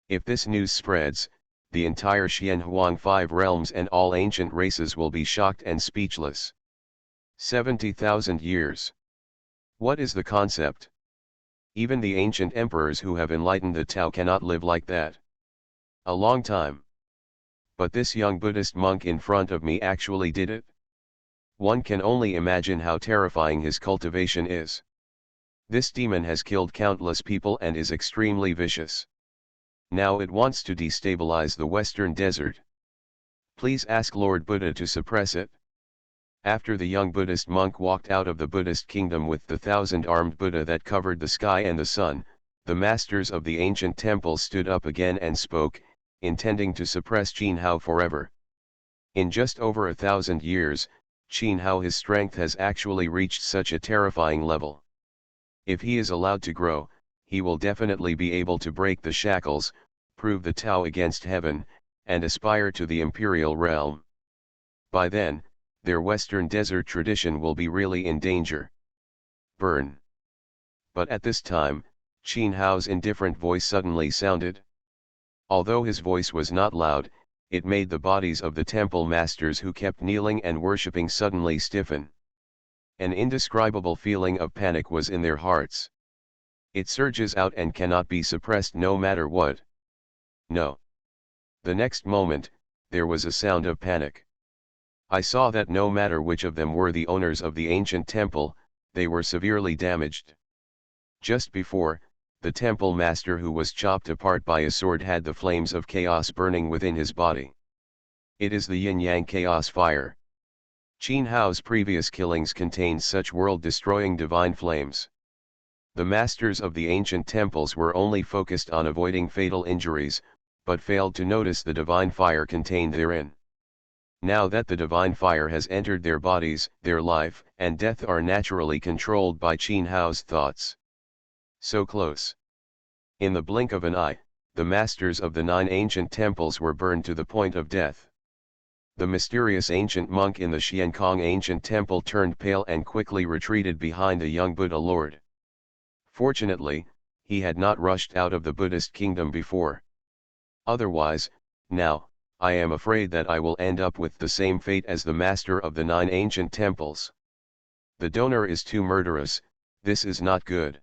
If this news spreads, the entire Xianhuang 5 realms and all ancient races will be shocked and speechless. 70,000 years. What is the concept? Even the ancient emperors who have enlightened the Tao cannot live like that. A long time. But this young Buddhist monk in front of me actually did it. One can only imagine how terrifying his cultivation is. This demon has killed countless people and is extremely vicious. Now it wants to destabilize the Western Desert. Please ask Lord Buddha to suppress it. After the young Buddhist monk walked out of the Buddhist kingdom with the 1,000-armed Buddha that covered the sky and the sun, the masters of the ancient temples stood up again and spoke, intending to suppress Qin Hao forever. In just over 1,000 years, Qin Hao his strength has actually reached such a terrifying level. If he is allowed to grow, he will definitely be able to break the shackles, prove the Tao against heaven, and aspire to the imperial realm. By then, their Western desert tradition will be really in danger. Burn. But at this time, Qin Hao's indifferent voice suddenly sounded. Although his voice was not loud, it made the bodies of the temple masters who kept kneeling and worshipping suddenly stiffen. An indescribable feeling of panic was in their hearts. It surges out and cannot be suppressed no matter what. No. The next moment, there was a sound of panic. I saw that no matter which of them were the owners of the ancient temple, they were severely damaged. Just before, the temple master who was chopped apart by a sword had the flames of chaos burning within his body. It is the yin-yang chaos fire. Qin Hao's previous killings contained such world-destroying divine flames. The masters of the ancient temples were only focused on avoiding fatal injuries, but failed to notice the divine fire contained therein. Now that the divine fire has entered their bodies, their life and death are naturally controlled by Qin Hao's thoughts. So close. In the blink of an eye, the masters of the 9 ancient temples were burned to the point of death. The mysterious ancient monk in the Xiankong ancient temple turned pale and quickly retreated behind the young Buddha Lord. Fortunately, he had not rushed out of the Buddhist kingdom before. Otherwise, now, I am afraid that I will end up with the same fate as the master of the 9 ancient temples. The donor is too murderous, this is not good.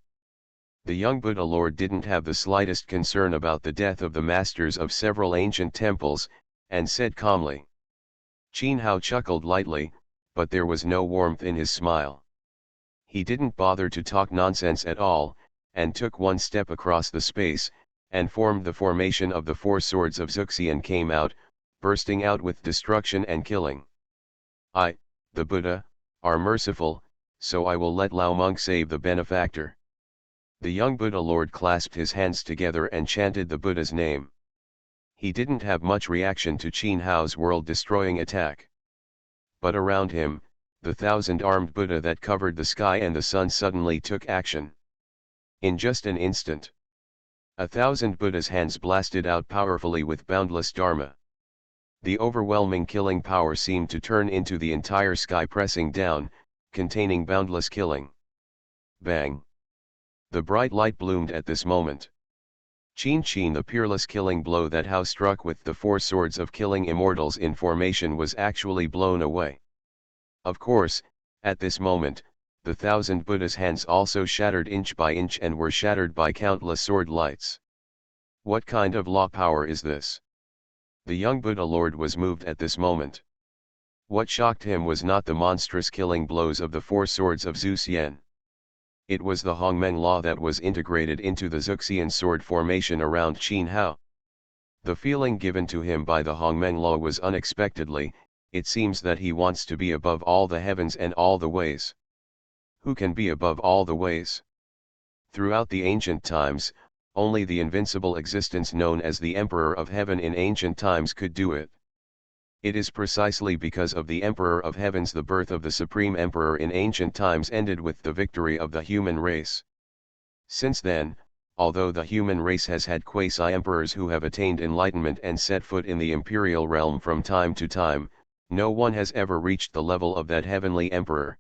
The young Buddha Lord didn't have the slightest concern about the death of the masters of several ancient temples, and said calmly. Qin Hao chuckled lightly, but there was no warmth in his smile. He didn't bother to talk nonsense at all, and took one step across the space, and formed the formation of the 4 swords of Zuxian came out, bursting out with destruction and killing. I, the Buddha, are merciful, so I will let Lao Monk save the benefactor. The young Buddha Lord clasped his hands together and chanted the Buddha's name. He didn't have much reaction to Qin Hao's world-destroying attack. But around him, the 1,000-armed Buddha that covered the sky and the sun suddenly took action. In just an instant, 1,000 Buddha's hands blasted out powerfully with boundless Dharma. The overwhelming killing power seemed to turn into the entire sky pressing down, containing boundless killing. Bang! The bright light bloomed at this moment. Qin the peerless killing blow that Hao struck with the 4 swords of killing immortals in formation was actually blown away. Of course, at this moment, the 1,000 Buddha's hands also shattered inch by inch and were shattered by countless sword lights. What kind of law power is this? The young Buddha Lord was moved at this moment. What shocked him was not the monstrous killing blows of the 4 swords of Zuxian. It was the Hongmeng law that was integrated into the Zuxian sword formation around Qin Hao. The feeling given to him by the Hongmeng law was unexpectedly, it seems that he wants to be above all the heavens and all the ways. Who can be above all the ways? Throughout the ancient times, only the invincible existence known as the Emperor of Heaven in ancient times could do it. It is precisely because of the Emperor of Heavens the birth of the Supreme Emperor in ancient times ended with the victory of the human race. Since then, although the human race has had quasi-emperors who have attained enlightenment and set foot in the imperial realm from time to time, no one has ever reached the level of that heavenly emperor.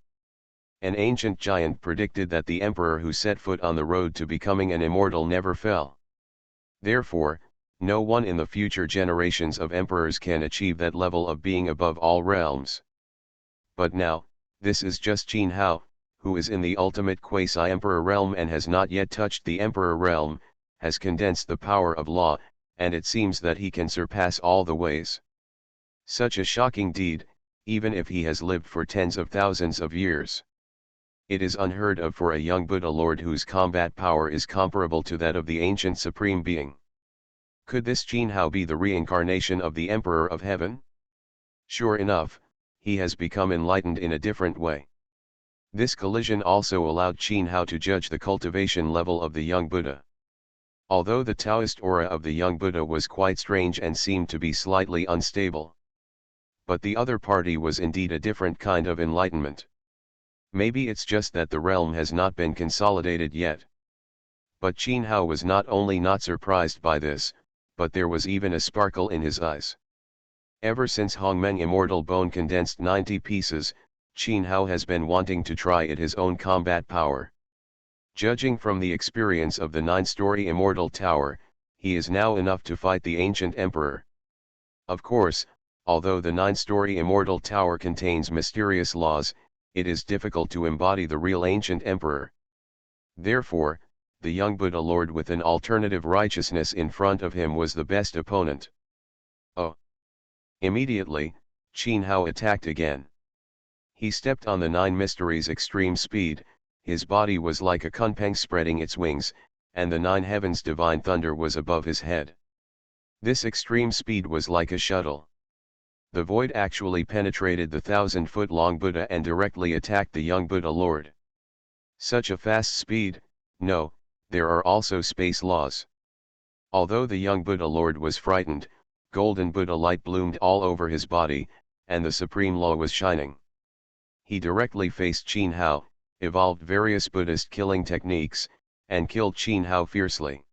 An ancient giant predicted that the emperor who set foot on the road to becoming an immortal never fell. Therefore, no one in the future generations of emperors can achieve that level of being above all realms. But now, this is just Qin Hao, who is in the ultimate quasi-emperor realm and has not yet touched the emperor realm, has condensed the power of law, and it seems that he can surpass all the ways. Such a shocking deed, even if he has lived for tens of thousands of years. It is unheard of for a young Buddha Lord whose combat power is comparable to that of the ancient Supreme Being. Could this Qin Hao be the reincarnation of the Emperor of Heaven? Sure enough, he has become enlightened in a different way. This collision also allowed Qin Hao to judge the cultivation level of the young Buddha. Although the Taoist aura of the young Buddha was quite strange and seemed to be slightly unstable. But the other party was indeed a different kind of enlightenment. Maybe it's just that the realm has not been consolidated yet. But Qin Hao was not only not surprised by this, but there was even a sparkle in his eyes. Ever since Hongmeng Immortal Bone condensed 90 pieces, Qin Hao has been wanting to try it his own combat power. Judging from the experience of the 9-story Immortal Tower, he is now enough to fight the ancient emperor. Of course, although the 9-story Immortal Tower contains mysterious laws, it is difficult to embody the real ancient emperor. Therefore, the young Buddha Lord with an alternative righteousness in front of him was the best opponent. Oh! Immediately, Qin Hao attacked again. He stepped on the 9 mysteries' extreme speed, his body was like a kunpeng spreading its wings, and the 9 heavens' divine thunder was above his head. This extreme speed was like a shuttle. The void actually penetrated the 1,000-foot-long Buddha and directly attacked the young Buddha Lord. Such a fast speed, no, there are also space laws. Although the young Buddha Lord was frightened, golden Buddha light bloomed all over his body, and the supreme law was shining. He directly faced Qin Hao, evolved various Buddhist killing techniques, and killed Qin Hao fiercely.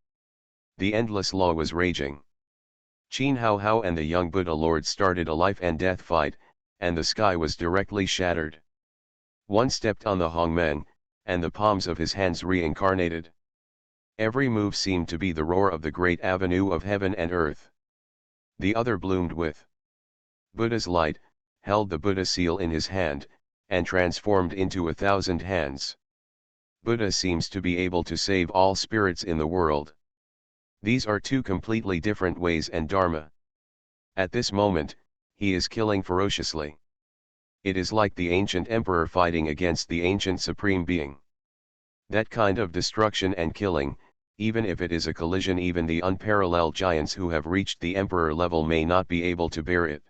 The endless law was raging. Qin Hao and the young Buddha Lord started a life and death fight, and the sky was directly shattered. One stepped on the Hongmeng, and the palms of his hands reincarnated. Every move seemed to be the roar of the great avenue of heaven and earth. The other bloomed with Buddha's light, held the Buddha seal in his hand, and transformed into 1,000 hands. Buddha seems to be able to save all spirits in the world. These are two completely different ways and dharma. At this moment, he is killing ferociously. It is like the ancient emperor fighting against the ancient supreme being. That kind of destruction and killing, even if it is a collision, even the unparalleled giants who have reached the emperor level may not be able to bear it.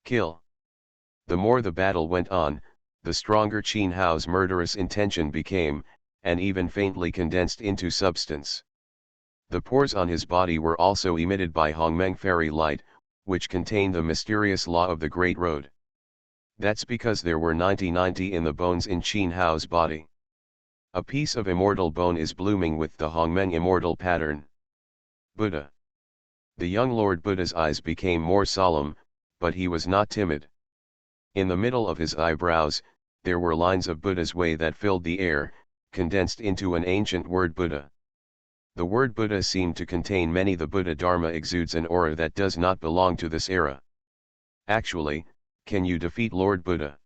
Kill. The more the battle went on, the stronger Qin Hao's murderous intention became, and even faintly condensed into substance. The pores on his body were also emitted by Hongmeng fairy light, which contained the mysterious law of the Great Road. That's because there were 90 in the bones in Qin Hao's body. A piece of immortal bone is blooming with the Hongmeng immortal pattern. Buddha. The young Lord Buddha's eyes became more solemn, but he was not timid. In the middle of his eyebrows, there were lines of Buddha's way that filled the air, condensed into an ancient word Buddha. The word Buddha seemed to contain many. The Buddha Dharma exudes an aura that does not belong to this era. Actually, can you defeat Lord Buddha?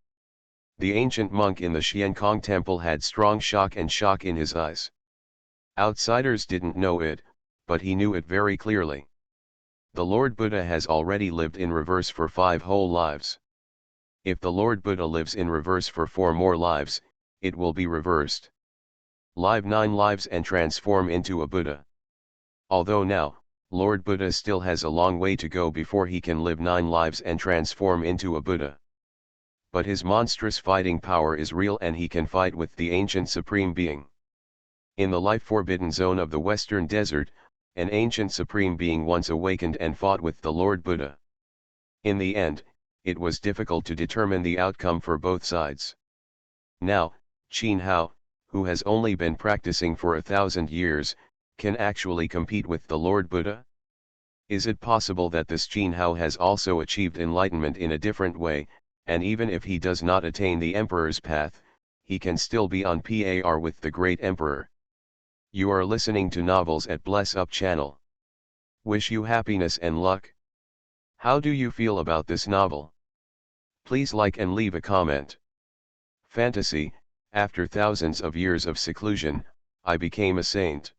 The ancient monk in the Xiankong temple had strong shock in his eyes. Outsiders didn't know it, but he knew it very clearly. The Lord Buddha has already lived in reverse for 5 whole lives. If the Lord Buddha lives in reverse for 4 more lives, it will be reversed. Live 9 lives and transform into a Buddha. Although now, Lord Buddha still has a long way to go before he can live 9 lives and transform into a Buddha. But his monstrous fighting power is real and he can fight with the ancient Supreme Being. In the life-forbidden zone of the Western Desert, an ancient Supreme Being once awakened and fought with the Lord Buddha. In the end, it was difficult to determine the outcome for both sides. Now, Qin Hao, who has only been practicing for 1,000 years, can actually compete with the Lord Buddha? Is it possible that this Qin Hao has also achieved enlightenment in a different way, and even if he does not attain the Emperor's path, he can still be on par with the great Emperor? You are listening to Novels at Bless Up channel. Wish you happiness and luck. How do you feel about this novel? Please like and leave a comment. Fantasy, after thousands of years of seclusion, I became a saint.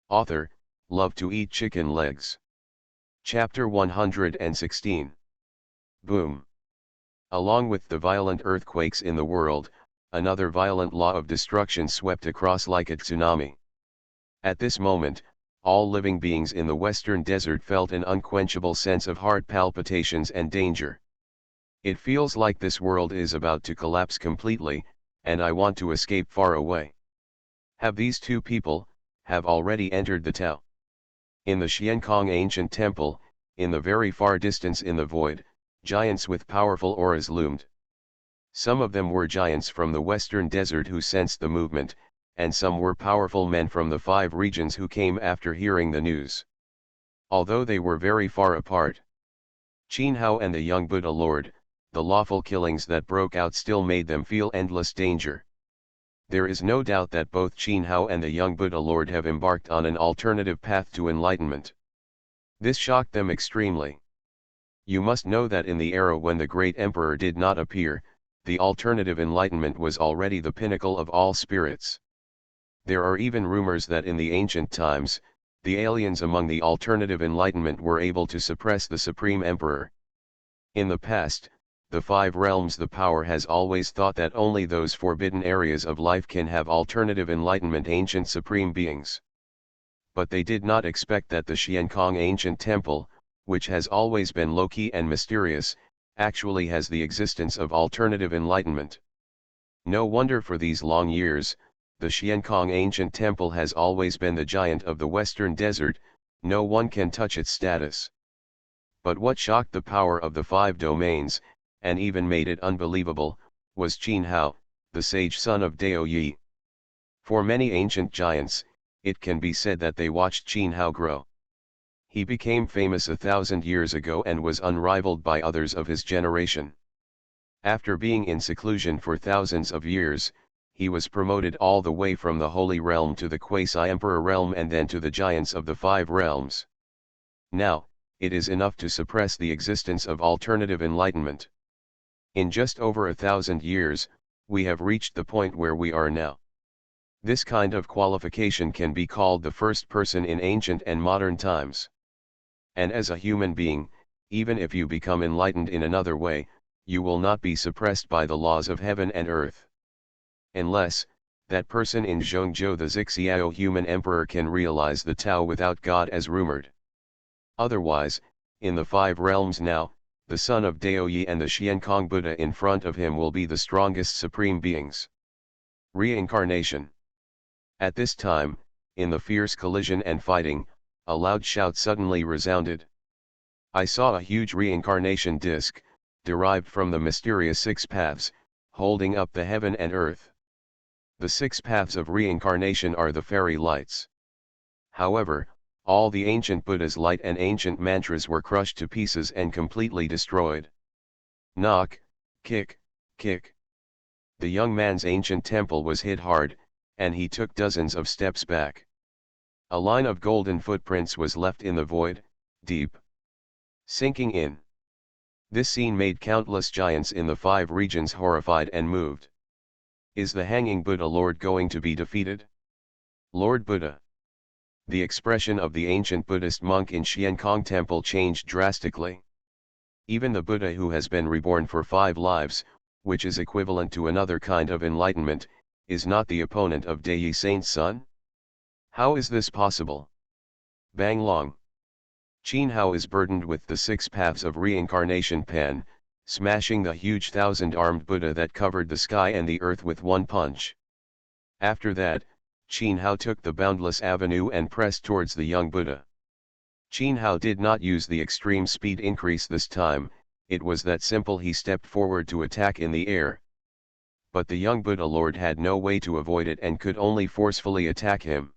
Author, love to eat chicken legs. Chapter 116. Boom. Along with the violent earthquakes in the world, another violent law of destruction swept across like a tsunami. At this moment, all living beings in the Western Desert felt an unquenchable sense of heart palpitations and danger. It feels like this world is about to collapse completely, and I want to escape far away. Have these two people have already entered the Tao? In the Xiankong ancient temple, in the very far distance in the void, giants with powerful auras loomed. Some of them were giants from the Western Desert who sensed the movement, and some were powerful men from the 5 regions who came after hearing the news. Although they were very far apart, Qin Hao and the young Buddha Lord, the lawful killings that broke out still made them feel endless danger. There is no doubt that both Qin Hao and the young Buddha Lord have embarked on an alternative path to enlightenment. This shocked them extremely. You must know that in the era when the great emperor did not appear, the alternative enlightenment was already the pinnacle of all spirits. There are even rumors that in the ancient times, the aliens among the alternative enlightenment were able to suppress the supreme emperor. In the past, the 5 realms, the power has always thought that only those forbidden areas of life can have alternative enlightenment ancient supreme beings. But they did not expect that the Xiankong ancient temple, which has always been low-key and mysterious, actually has the existence of alternative enlightenment. No wonder for these long years, the Xiankong ancient temple has always been the giant of the Western Desert, no one can touch its status. But what shocked the power of the 5 domains, and even made it unbelievable, was Qin Hao, the sage son of Dao Yi. For many ancient giants, it can be said that they watched Qin Hao grow. He became famous 1,000 years ago and was unrivaled by others of his generation. After being in seclusion for thousands of years, he was promoted all the way from the Holy Realm to the Quasi-Emperor realm and then to the giants of the 5 realms. Now, it is enough to suppress the existence of alternative enlightenment. In just over 1,000 years, we have reached the point where we are now. This kind of qualification can be called the first person in ancient and modern times. And as a human being, even if you become enlightened in another way, you will not be suppressed by the laws of heaven and earth. Unless, that person in Zhongzhou the Zixiao human emperor can realize the Tao without God as rumored. Otherwise, in the 5 realms now, the son of Dao Yi and the Xiankong Buddha in front of him will be the strongest supreme beings. Reincarnation. At this time, in the fierce collision and fighting, a loud shout suddenly resounded. I saw a huge reincarnation disc, derived from the mysterious 6 paths, holding up the heaven and earth. The 6 paths of reincarnation are the fairy lights. However, all the ancient Buddha's light and ancient mantras were crushed to pieces and completely destroyed. Knock, kick, kick. The young man's ancient temple was hit hard, and he took dozens of steps back. A line of golden footprints was left in the void, deep, sinking in. This scene made countless giants in the 5 regions horrified and moved. Is the hanging Buddha Lord going to be defeated? Lord Buddha. The expression of the ancient Buddhist monk in Xiankong temple changed drastically. Even the Buddha who has been reborn for 5 lives, which is equivalent to another kind of enlightenment, is not the opponent of Dai Saint's son? How is this possible? Bang long. Qin Hao is burdened with the 6 paths of reincarnation pen, smashing the huge 1,000-armed Buddha that covered the sky and the earth with one punch. After that, Qin Hao took the boundless avenue and pressed towards the young Buddha. Qin Hao did not use the extreme speed increase this time, it was that simple. He stepped forward to attack in the air. But the young Buddha Lord had no way to avoid it and could only forcefully attack him.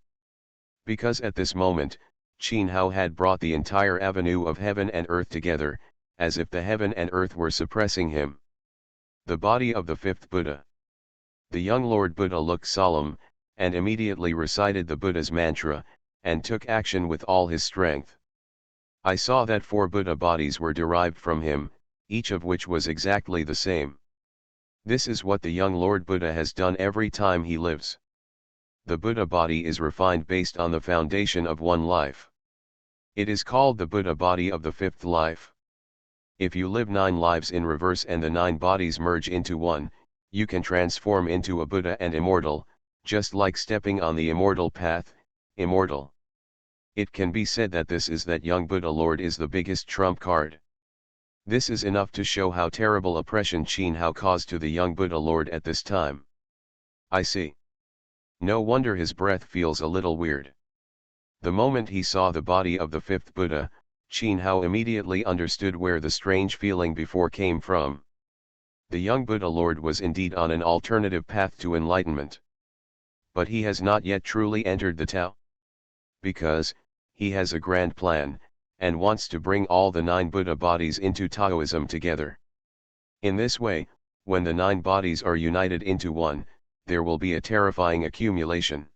Because at this moment, Qin Hao had brought the entire avenue of heaven and earth together, as if the heaven and earth were suppressing him. The body of the 5th Buddha. The young Lord Buddha looked solemn, and immediately recited the Buddha's mantra, and took action with all his strength. I saw that 4 Buddha bodies were derived from him, each of which was exactly the same. This is what the young Lord Buddha has done every time he lives. The Buddha body is refined based on the foundation of one life. It is called the Buddha body of the 5th life. If you live 9 lives in reverse and the 9 bodies merge into one, you can transform into a Buddha and immortal, just like stepping on the immortal path, immortal. It can be said that this is that young Buddha Lord is the biggest trump card. This is enough to show how terrible oppression Qin Hao caused to the young Buddha Lord at this time. I see. No wonder his breath feels a little weird. The moment he saw the body of the 5th Buddha, Qin Hao immediately understood where the strange feeling before came from. The young Buddha Lord was indeed on an alternative path to enlightenment. But he has not yet truly entered the Tao. Because, he has a grand plan, and wants to bring all the 9 Buddha bodies into Taoism together. In this way, when the 9 bodies are united into one, there will be a terrifying accumulation.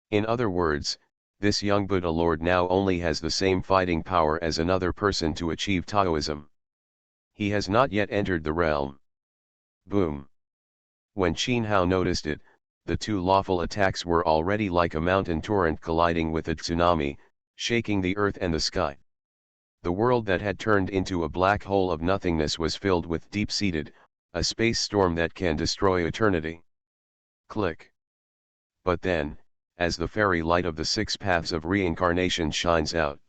In other words, this young Buddha Lord now only has the same fighting power as another person to achieve Taoism. He has not yet entered the realm. Boom. When Qin Hao noticed it, the 2 lawful attacks were already like a mountain torrent colliding with a tsunami, shaking the earth and the sky. The world that had turned into a black hole of nothingness was filled with deep-seated, a space storm that can destroy eternity. Click. But then, as the fairy light of the 6 paths of reincarnation shines out,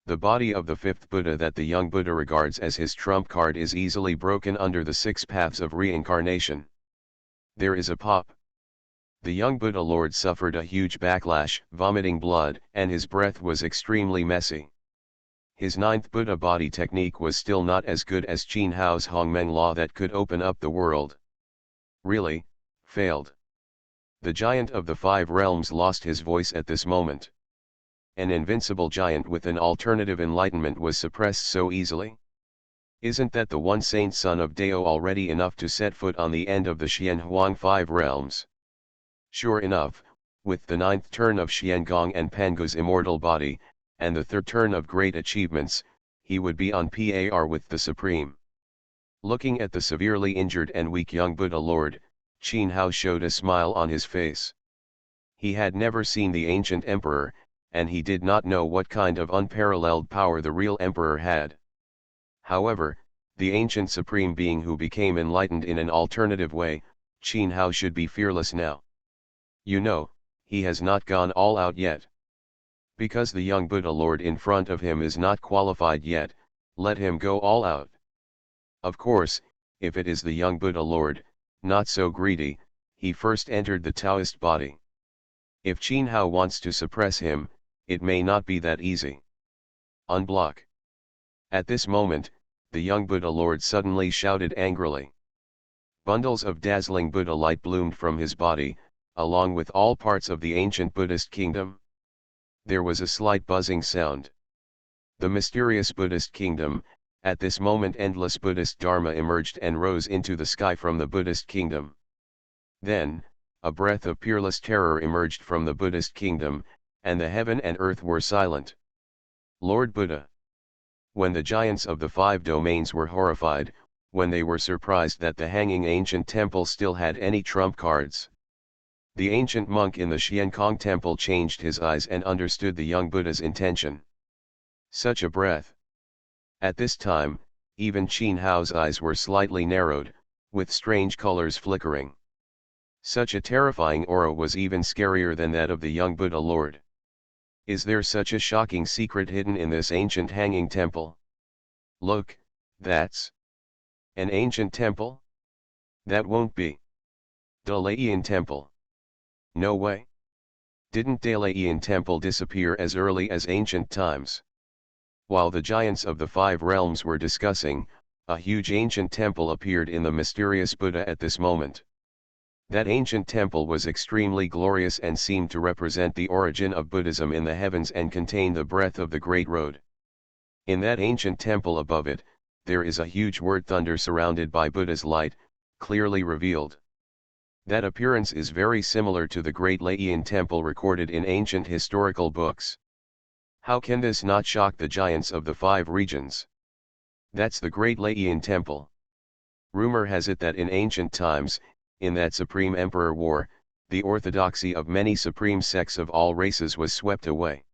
the body of the 5th Buddha that the young Buddha regards as his trump card is easily broken under the 6 paths of reincarnation. There is a pop. The young Buddha Lord suffered a huge backlash, vomiting blood, and his breath was extremely messy. His 9th Buddha body technique was still not as good as Qin Hao's Hongmeng law that could open up the world. Really, failed. The giant of the 5 realms lost his voice at this moment. An invincible giant with an alternative enlightenment was suppressed so easily. Isn't that the one saint son of Dao already enough to set foot on the end of the Xianhuang 5 realms? Sure enough, with the 9th turn of Xiangong and Pangu's immortal body, and the 3rd turn of great achievements, he would be on par with the Supreme. Looking at the severely injured and weak young Buddha Lord, Qin Hao showed a smile on his face. He had never seen the ancient emperor, and he did not know what kind of unparalleled power the real emperor had. However, the ancient supreme being who became enlightened in an alternative way, Qin Hao should be fearless now. You know, he has not gone all out yet. Because the young Buddha Lord in front of him is not qualified yet, let him go all out. Of course, if it is the young Buddha Lord, not so greedy, he first entered the Taoist body. If Qin Hao wants to suppress him, it may not be that easy. Unblock. At this moment, the young Buddha Lord suddenly shouted angrily. Bundles of dazzling Buddha light bloomed from his body, along with all parts of the ancient Buddhist kingdom. There was a slight buzzing sound. The mysterious Buddhist kingdom. At this moment endless Buddhist Dharma emerged and rose into the sky from the Buddhist kingdom. Then, a breath of peerless terror emerged from the Buddhist kingdom, and the heaven and earth were silent. Lord Buddha. When the giants of the 5 domains were horrified, when they were surprised that the hanging ancient temple still had any trump cards. The ancient monk in the Xiankong temple changed his eyes and understood the young Buddha's intention. Such a breath. At this time, even Qin Hao's eyes were slightly narrowed, with strange colors flickering. Such a terrifying aura was even scarier than that of the young Buddha Lord. Is there such a shocking secret hidden in this ancient hanging temple? Look, that's an ancient temple? That won't be Dalayan temple. No way. Didn't Dalayan temple disappear as early as ancient times? While the giants of the five realms were discussing, a huge ancient temple appeared in the mysterious Buddha at this moment. That ancient temple was extremely glorious and seemed to represent the origin of Buddhism in the heavens and contain the breadth of the Great Road. In that ancient temple above it, there is a huge word thunder surrounded by Buddha's light, clearly revealed. That appearance is very similar to the Great Laotian temple recorded in ancient historical books. How can this not shock the giants of the five regions? That's the Great Laotian temple. Rumor has it that in ancient times, in that supreme emperor war, the orthodoxy of many supreme sects of all races was swept away.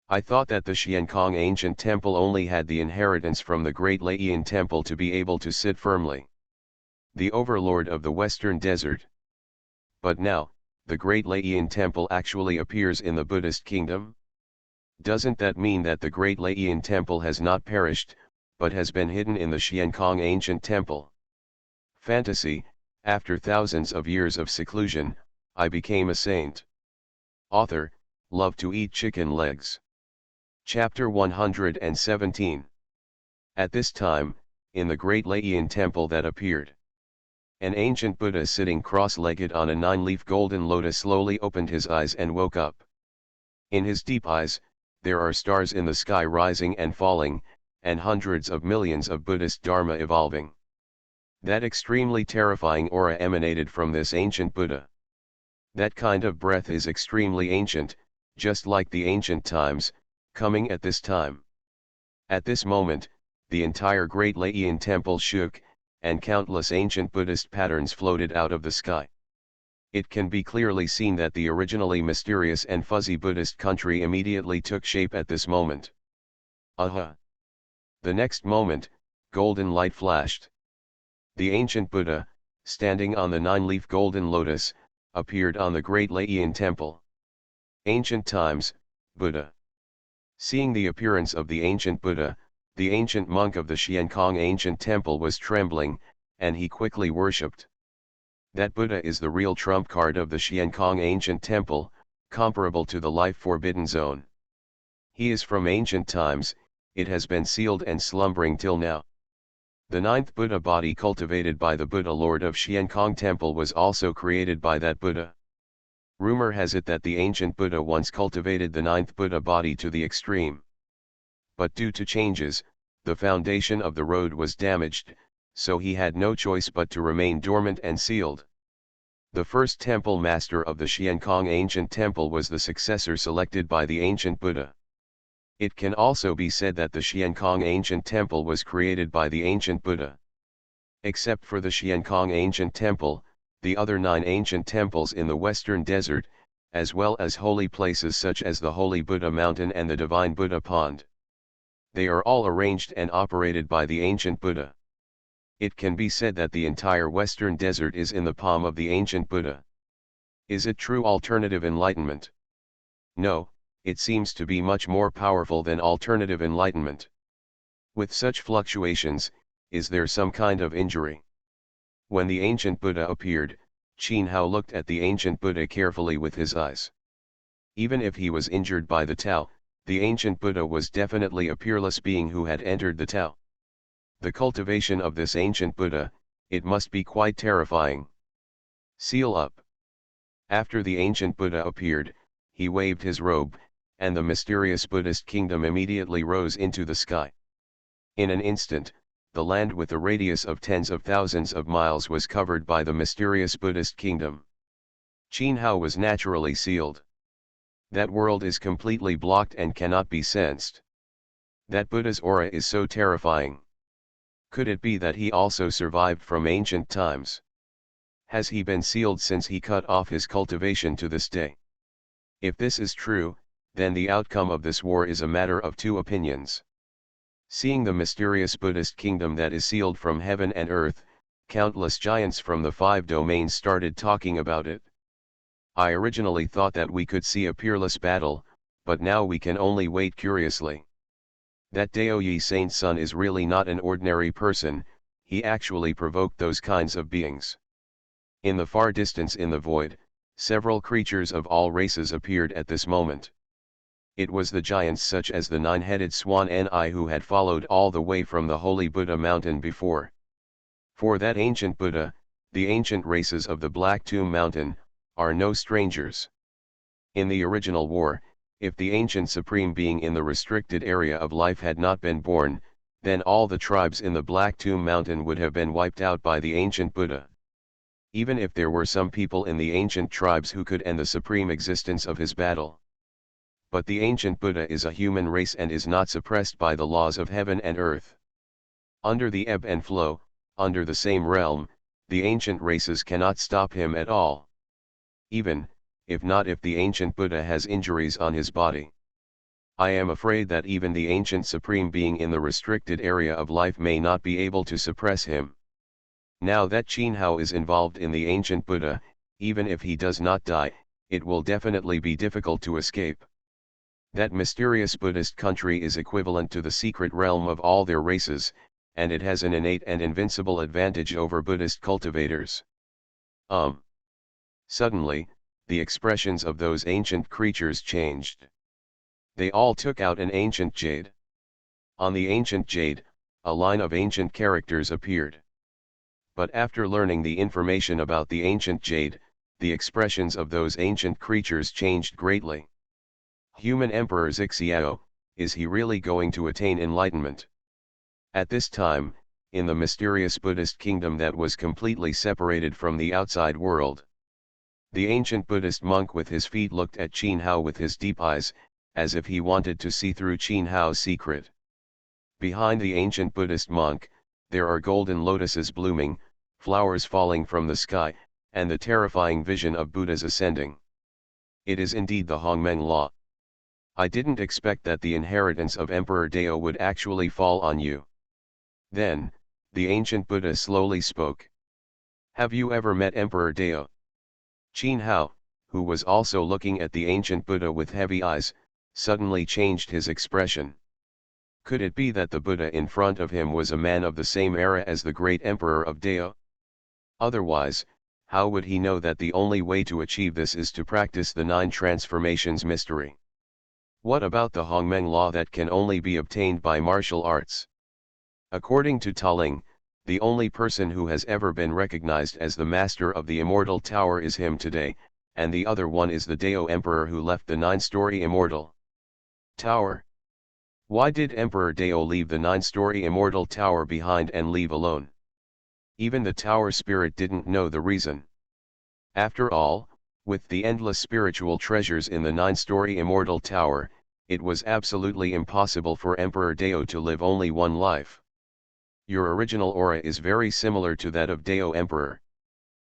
I thought that the Xiankong ancient temple only had the inheritance from the Great Laotian temple to be able to sit firmly. The overlord of the western desert. But now, the Great Laotian temple actually appears in the Buddhist kingdom? Doesn't that mean that the Great Laotian temple has not perished, but has been hidden in the Xiankong ancient temple? Fantasy, after thousands of years of seclusion, I became a saint. Author, love to eat chicken legs. Chapter 117. At this time, in the Great Laotian temple that appeared, an ancient Buddha sitting cross-legged on a 9-leaf golden lotus slowly opened his eyes and woke up. In his deep eyes, there are stars in the sky rising and falling, and hundreds of millions of Buddhist Dharma evolving. That extremely terrifying aura emanated from this ancient Buddha. That kind of breath is extremely ancient, just like the ancient times, coming at this time. At this moment, the entire Great Laotian temple shook, and countless ancient Buddhist patterns floated out of the sky. It can be clearly seen that the originally mysterious and fuzzy Buddhist country immediately took shape at this moment. Aha! The next moment, golden light flashed. The ancient Buddha, standing on the 9-leaf golden lotus, appeared on the Great Laotian temple. Ancient times, Buddha. Seeing the appearance of the ancient Buddha, the ancient monk of the Xiankong ancient temple was trembling, and he quickly worshipped. That Buddha is the real trump card of the Xiankong ancient temple, comparable to the life forbidden zone. He is from ancient times, it has been sealed and slumbering till now. The 9th Buddha body cultivated by the Buddha Lord of Xiankong temple was also created by that Buddha. Rumor has it that the ancient Buddha once cultivated the 9th Buddha body to the extreme. But due to changes, the foundation of the road was damaged, so he had no choice but to remain dormant and sealed. The first temple master of the Xiankong ancient temple was the successor selected by the ancient Buddha. It can also be said that the Xiankong ancient temple was created by the ancient Buddha. Except for the Xiankong ancient temple, the other 9 ancient temples in the western desert, as well as holy places such as the Holy Buddha Mountain and the Divine Buddha Pond. They are all arranged and operated by the ancient Buddha. It can be said that the entire western desert is in the palm of the ancient Buddha. Is it true alternative enlightenment? No, it seems to be much more powerful than alternative enlightenment. With such fluctuations, is there some kind of injury? When the ancient Buddha appeared, Qin Hao looked at the ancient Buddha carefully with his eyes. Even if he was injured by the Tao, the ancient Buddha was definitely a peerless being who had entered the Tao. The cultivation of this ancient Buddha, it must be quite terrifying. Seal up. After the ancient Buddha appeared, he waved his robe, and the mysterious Buddhist kingdom immediately rose into the sky. In an instant, the land with a radius of tens of thousands of miles was covered by the mysterious Buddhist kingdom. Qin Hao was naturally sealed. That world is completely blocked and cannot be sensed. That Buddha's aura is so terrifying. Could it be that he also survived from ancient times? Has he been sealed since he cut off his cultivation to this day? If this is true, then the outcome of this war is a matter of two opinions. Seeing the mysterious Buddhist kingdom that is sealed from heaven and earth, countless giants from the 5 domains started talking about it. I originally thought that we could see a peerless battle, but now we can only wait curiously. That Daoyi Saint's son is really not an ordinary person, he actually provoked those kinds of beings. In the far distance in the void, several creatures of all races appeared at this moment. It was the giants such as the nine-headed swan Ni who had followed all the way from the holy Buddha mountain before. For that ancient Buddha, the ancient races of the Black Tomb Mountain, are no strangers. In the original war, if the ancient supreme being in the restricted area of life had not been born, then all the tribes in the Black Tomb Mountain would have been wiped out by the ancient Buddha. Even if there were some people in the ancient tribes who could end the supreme existence of his battle. But the ancient Buddha is a human race and is not suppressed by the laws of heaven and earth. Under the ebb and flow, under the same realm, the ancient races cannot stop him at all. Even, if the ancient Buddha has injuries on his body. I am afraid that even the ancient supreme being in the restricted area of life may not be able to suppress him. Now that Qin Hao is involved in the ancient Buddha, even if he does not die, it will definitely be difficult to escape. That mysterious Buddhist country is equivalent to the secret realm of all their races, and it has an innate and invincible advantage over Buddhist cultivators. Suddenly, the expressions of those ancient creatures changed. They all took out an ancient jade. On the ancient jade, a line of ancient characters appeared. But after learning the information about the ancient jade, the expressions of those ancient creatures changed greatly. Human Emperor Xiao, is he really going to attain enlightenment? At this time, in the mysterious Buddhist kingdom that was completely separated from the outside world. The ancient Buddhist monk with his feet looked at Qin Hao with his deep eyes, as if he wanted to see through Qin Hao's secret. Behind the ancient Buddhist monk, there are golden lotuses blooming, flowers falling from the sky, and the terrifying vision of Buddhas ascending. It is indeed the Hongmeng law. I didn't expect that the inheritance of Emperor Dao would actually fall on you. Then, the ancient Buddha slowly spoke. Have you ever met Emperor Dao? Qin Hao, who was also looking at the ancient Buddha with heavy eyes, suddenly changed his expression. Could it be that the Buddha in front of him was a man of the same era as the great Emperor of Dao? Otherwise, how would he know that the only way to achieve this is to practice the 9 transformations mystery? What about the Hongmeng law that can only be obtained by martial arts? According to Taling, the only person who has ever been recognized as the master of the immortal tower is him today, and the other one is the Dao Emperor who left the 9-story immortal tower. Why did Emperor Dao leave the 9-story immortal tower behind and leave alone? Even the tower spirit didn't know the reason. After all, with the endless spiritual treasures in the 9-story immortal tower, it was absolutely impossible for Emperor Dao to live only one life. Your original aura is very similar to that of Dao Emperor.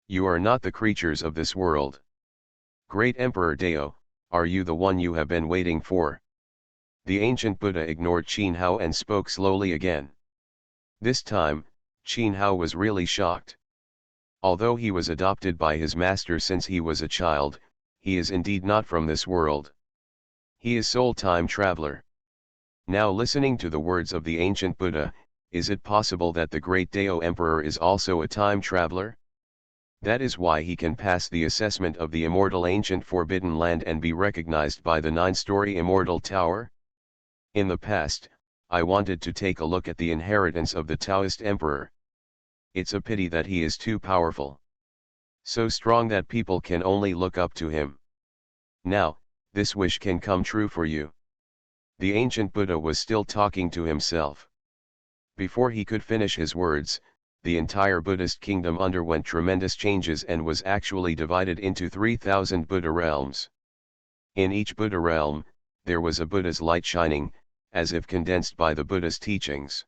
You are not the creatures of this world. Great Emperor Dao, are you the one you have been waiting for? The ancient Buddha ignored Qin Hao and spoke slowly again. This time, Qin Hao was really shocked. Although he was adopted by his master since he was a child, he is indeed not from this world. He is soul time traveler. Now listening to the words of the ancient Buddha, is it possible that the great Dao Emperor is also a time traveler? That is why he can pass the assessment of the immortal ancient forbidden land and be recognized by the 9-story immortal tower? In the past, I wanted to take a look at the inheritance of the Taoist Emperor. It's a pity that he is too powerful. So strong that people can only look up to him. Now, this wish can come true for you. The ancient Buddha was still talking to himself. Before he could finish his words, the entire Buddhist kingdom underwent tremendous changes and was actually divided into 3,000 Buddha realms. In each Buddha realm, there was a Buddha's light shining, as if condensed by the Buddha's teachings.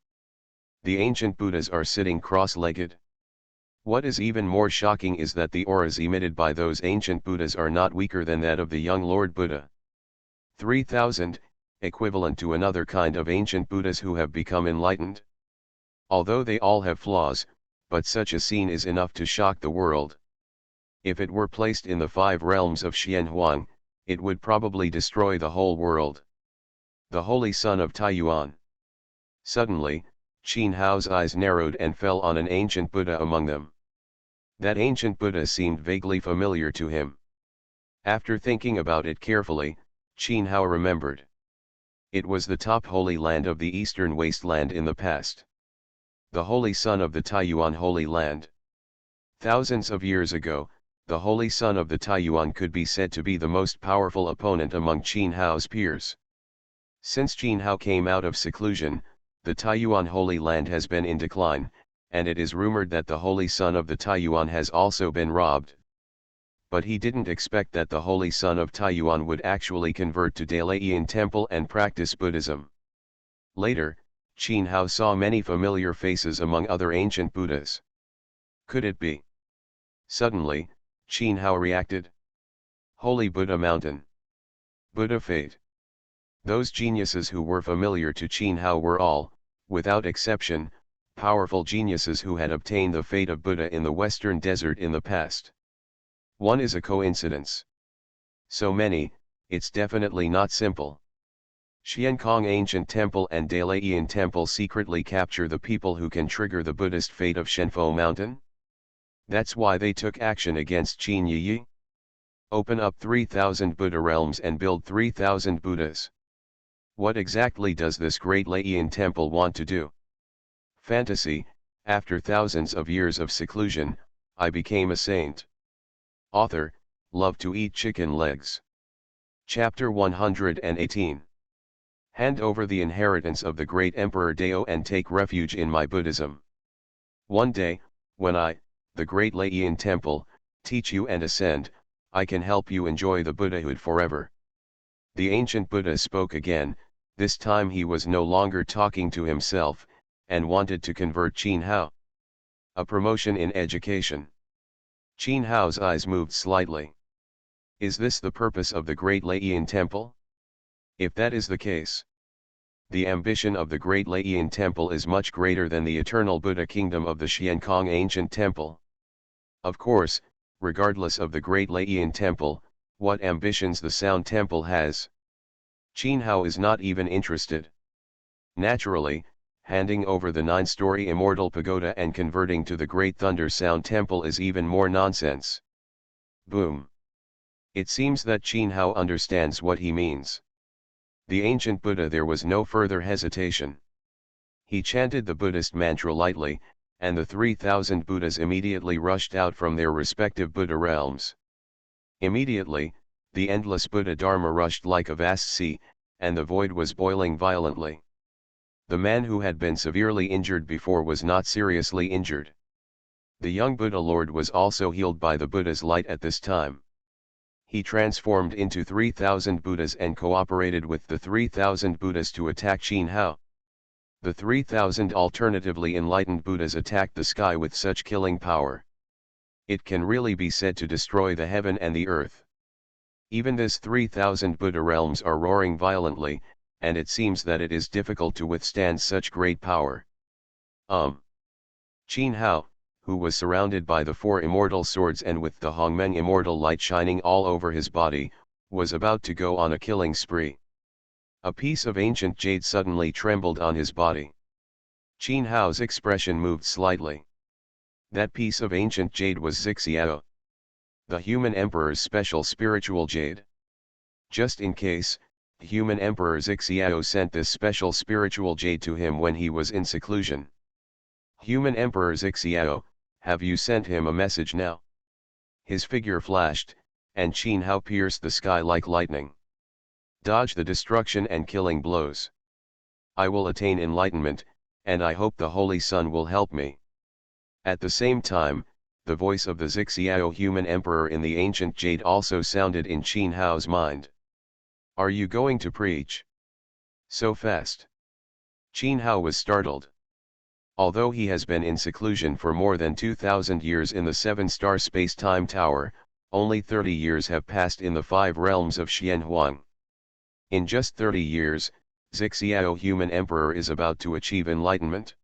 The ancient Buddhas are sitting cross-legged. What is even more shocking is that the auras emitted by those ancient Buddhas are not weaker than that of the young Lord Buddha. 3,000, equivalent to another kind of ancient Buddhas who have become enlightened. Although they all have flaws, but such a scene is enough to shock the world. If it were placed in the 5 realms of Xianhuang, it would probably destroy the whole world. The Holy Son of Taiyuan. Suddenly, Qin Hao's eyes narrowed and fell on an ancient Buddha among them. That ancient Buddha seemed vaguely familiar to him. After thinking about it carefully, Qin Hao remembered. It was the top holy land of the eastern wasteland in the past. The Holy Son of the Taiyuan Holy Land. Thousands of years ago, the Holy Son of the Taiyuan could be said to be the most powerful opponent among Qin Hao's peers. Since Qin Hao came out of seclusion, the Taiyuan Holy Land has been in decline, and it is rumored that the Holy Son of the Taiyuan has also been robbed. But he didn't expect that the Holy Son of Taiyuan would actually convert to Dalian Temple and practice Buddhism. Later, Qin Hao saw many familiar faces among other ancient Buddhas. Could it be? Suddenly, Qin Hao reacted. Holy Buddha Mountain. Buddha Fate. Those geniuses who were familiar to Qin Hao were all, without exception, powerful geniuses who had obtained the fate of Buddha in the Western Desert in the past. One is a coincidence. So many, it's definitely not simple. Xiankong Ancient Temple and Dalian Temple secretly capture the people who can trigger the Buddhist fate of Shenfo Mountain? That's why they took action against Qin Yi. Open up 3,000 Buddha realms and build 3,000 Buddhas. What exactly does this great Laiyan temple want to do? Fantasy. After thousands of years of seclusion, I became a saint. Author, love to eat chicken legs. Chapter 118. Hand over the inheritance of the great Emperor Dao and take refuge in my Buddhism. One day, when I, the great Laiyan temple, teach you and ascend, I can help you enjoy the Buddhahood forever. The ancient Buddha spoke again. This time he was no longer talking to himself, and wanted to convert Qin Hao. A promotion in education. Qin Hao's eyes moved slightly. Is this the purpose of the great Laiyan temple? If that is the case, the ambition of the great Laiyan temple is much greater than the eternal Buddha kingdom of the Xiankong ancient temple. Of course, regardless of the great Laiyan temple, what ambitions the Sound temple has, Qin Hao is not even interested. Naturally, handing over the 9-story immortal pagoda and converting to the great Thunder Sound temple is even more nonsense. Boom. It seems that Qin Hao understands what he means. The ancient Buddha, there was no further hesitation. He chanted the Buddhist mantra lightly, and the 3,000 Buddhas immediately rushed out from their respective Buddha realms. Immediately, the endless Buddha Dharma rushed like a vast sea, and the void was boiling violently. The man who had been severely injured before was not seriously injured. The young Buddha Lord was also healed by the Buddha's light at this time. He transformed into 3,000 Buddhas and cooperated with the 3,000 Buddhas to attack Qin Hao. The 3,000 alternatively enlightened Buddhas attacked the sky with such killing power. It can really be said to destroy the heaven and the earth. Even this 3,000 Buddha realms are roaring violently, and it seems that it is difficult to withstand such great power. Qin Hao, who was surrounded by the 4 immortal swords and with the Hongmeng immortal light shining all over his body, was about to go on a killing spree. A piece of ancient jade suddenly trembled on his body. Qin Hao's expression moved slightly. That piece of ancient jade was Zixiao, the human emperor's special spiritual jade. Just in case, human emperor Zixiao sent this special spiritual jade to him when he was in seclusion. Human emperor Zixiao, have you sent him a message now? His figure flashed, and Qin Hao pierced the sky like lightning. Dodge the destruction and killing blows. I will attain enlightenment, and I hope the Holy Sun will help me. At the same time, the voice of the Zixiao human emperor in the ancient jade also sounded in Qin Hao's mind. Are you going to preach so fast? Qin Hao was startled. Although he has been in seclusion for more than 2,000 years in the 7-star space-time tower, only 30 years have passed in the 5 realms of Xianhuang. In just 30 years, Zixiao human emperor is about to achieve enlightenment.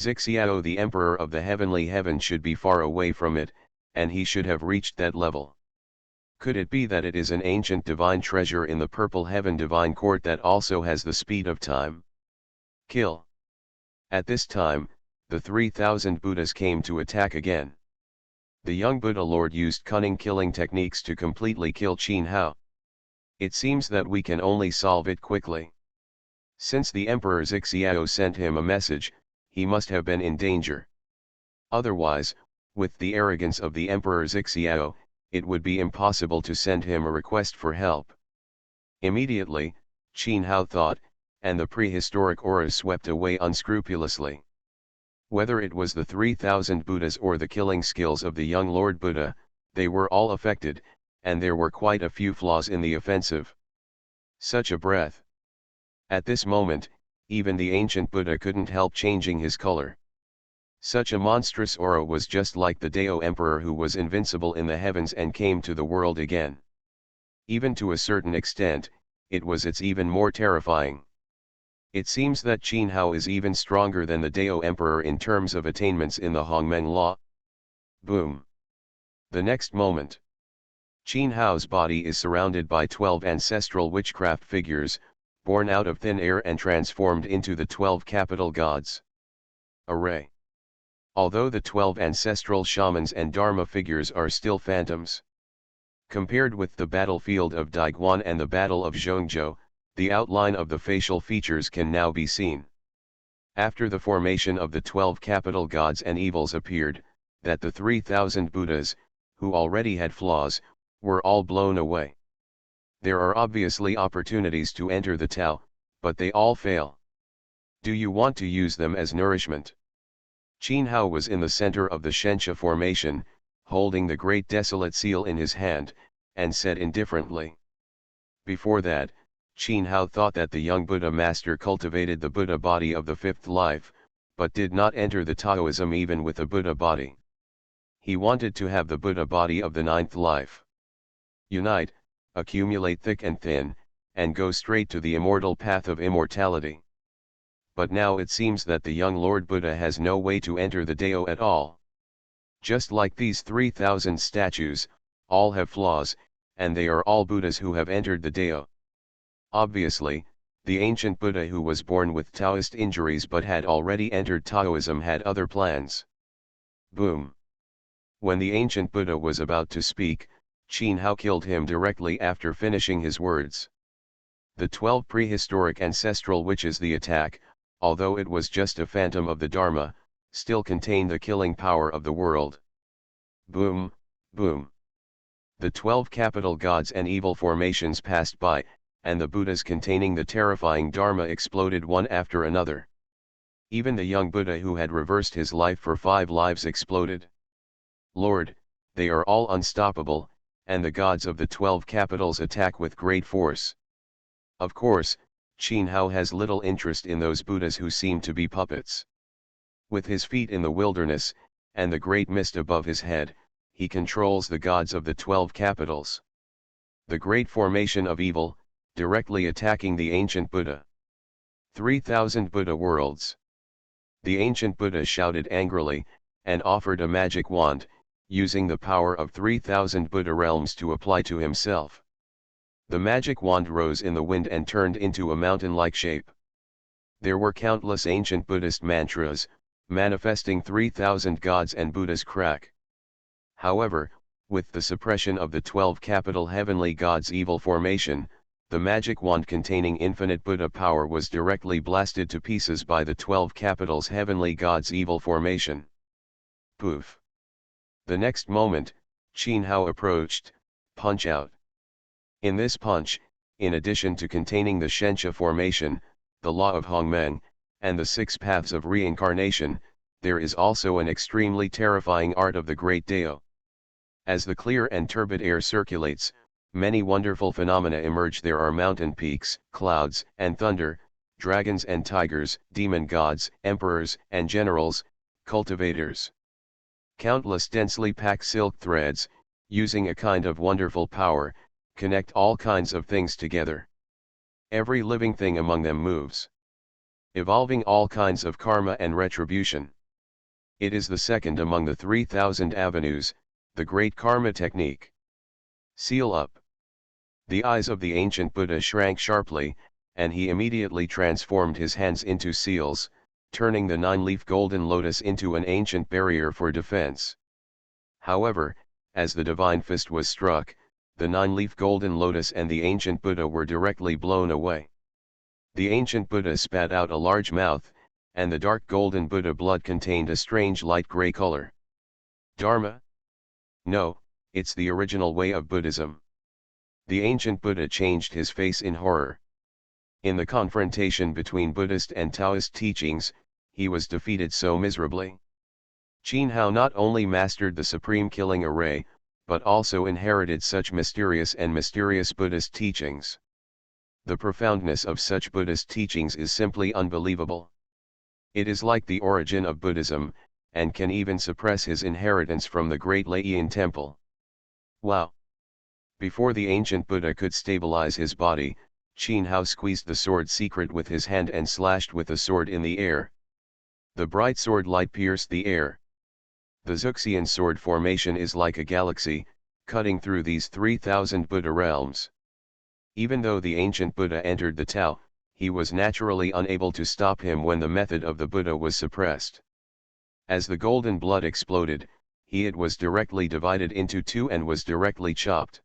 Zixiao the emperor of the heavenly heaven should be far away from it, and he should have reached that level. Could it be that it is an ancient divine treasure in the purple heaven divine court that also has the speed of time? Kill. At this time, the 3,000 Buddhas came to attack again. The young Buddha Lord used cunning killing techniques to completely kill Qin Hao. It seems that we can only solve it quickly. Since the Emperor Xiao sent him a message, he must have been in danger. Otherwise, with the arrogance of the Emperor Xiao, it would be impossible to send him a request for help. Immediately, Qin Hao thought, and the prehistoric auras swept away unscrupulously. Whether it was the 3,000 Buddhas or the killing skills of the young Lord Buddha, they were all affected, and there were quite a few flaws in the offensive. Such a breath! At this moment, even the ancient Buddha couldn't help changing his color. Such a monstrous aura was just like the Dao Emperor who was invincible in the heavens and came to the world again. Even to a certain extent, it's even more terrifying. It seems that Qin Hao is even stronger than the Dao Emperor in terms of attainments in the Hongmeng law. Boom! The next moment, Qin Hao's body is surrounded by 12 ancestral witchcraft figures, born out of thin air and transformed into the 12 capital gods. Array. Although the 12 ancestral shamans and dharma figures are still phantoms. Compared with the battlefield of Daiguan and the Battle of Zhongzhou, the outline of the facial features can now be seen. After the formation of the 12 capital gods and evils appeared, that the 3,000 Buddhas, who already had flaws, were all blown away. There are obviously opportunities to enter the Tao, but they all fail. Do you want to use them as nourishment? Qin Hao was in the center of the Shenxia formation, holding the great desolate seal in his hand, and said indifferently. Before that, Qin Hao thought that the young Buddha master cultivated the Buddha body of the fifth life, but did not enter the Taoism even with a Buddha body. He wanted to have the Buddha body of the ninth life. Unite, accumulate thick and thin, and go straight to the immortal path of immortality. But now it seems that the young Lord Buddha has no way to enter the Dao at all. Just like these 3,000 statues, all have flaws, and they are all Buddhas who have entered the Dao. Obviously, the ancient Buddha who was born with Taoist injuries but had already entered Taoism had other plans. Boom! When the ancient Buddha was about to speak, Qin Hao killed him directly after finishing his words. The 12 prehistoric ancestral witches the attack, although it was just a phantom of the Dharma, still contained the killing power of the world. Boom, boom. The 12 capital gods and evil formations passed by, and the Buddhas containing the terrifying Dharma exploded one after another. Even the young Buddha who had reversed his life for 5 lives exploded. Lord, they are all unstoppable, and the gods of the 12 capitals attack with great force. Of course, Qin Hao has little interest in those Buddhas who seem to be puppets. With his feet in the wilderness, and the great mist above his head, he controls the gods of the 12 capitals. The great formation of evil, directly attacking the ancient Buddha. 3,000 Buddha worlds. The ancient Buddha shouted angrily, and offered a magic wand, using the power of 3,000 Buddha realms to apply to himself. The magic wand rose in the wind and turned into a mountain-like shape. There were countless ancient Buddhist mantras, manifesting 3,000 gods and Buddhas crack. However, with the suppression of the 12 capital heavenly gods' evil formation, the magic wand containing infinite Buddha power was directly blasted to pieces by the 12 capitals heavenly gods' evil formation. Poof! The next moment, Qin Hao approached, punch out. In this punch, in addition to containing the Shenxia formation, the law of Hongmeng, and the 6 paths of reincarnation, there is also an extremely terrifying art of the Great Dao. As the clear and turbid air circulates, many wonderful phenomena emerge. There are mountain peaks, clouds and thunder, dragons and tigers, demon gods, emperors and generals, cultivators. Countless densely packed silk threads, using a kind of wonderful power, connect all kinds of things together. Every living thing among them moves, evolving all kinds of karma and retribution. It is the second among the 3,000 avenues, the great karma technique. Seal up. The eyes of the ancient Buddha shrank sharply, and he immediately transformed his hands into seals, turning the nine-leaf golden lotus into an ancient barrier for defense. However, as the divine fist was struck, the nine-leaf golden lotus and the ancient Buddha were directly blown away. The ancient Buddha spat out a large mouth, and the dark golden Buddha blood contained a strange light gray color. Dharma? No, it's the original way of Buddhism. The ancient Buddha changed his face in horror. In the confrontation between Buddhist and Taoist teachings, he was defeated so miserably. Qin Hao not only mastered the supreme killing array, but also inherited such mysterious Buddhist teachings. The profoundness of such Buddhist teachings is simply unbelievable. It is like the origin of Buddhism, and can even suppress his inheritance from the great Laiyin temple. Wow! Before the ancient Buddha could stabilize his body, Qin Hao squeezed the sword secret with his hand and slashed with the sword in the air. The bright sword light pierced the air. The Xuxian sword formation is like a galaxy, cutting through these 3,000 Buddha realms. Even though the ancient Buddha entered the Tao, he was naturally unable to stop him when the method of the Buddha was suppressed. As the golden blood exploded, it was directly divided into two and was directly chopped.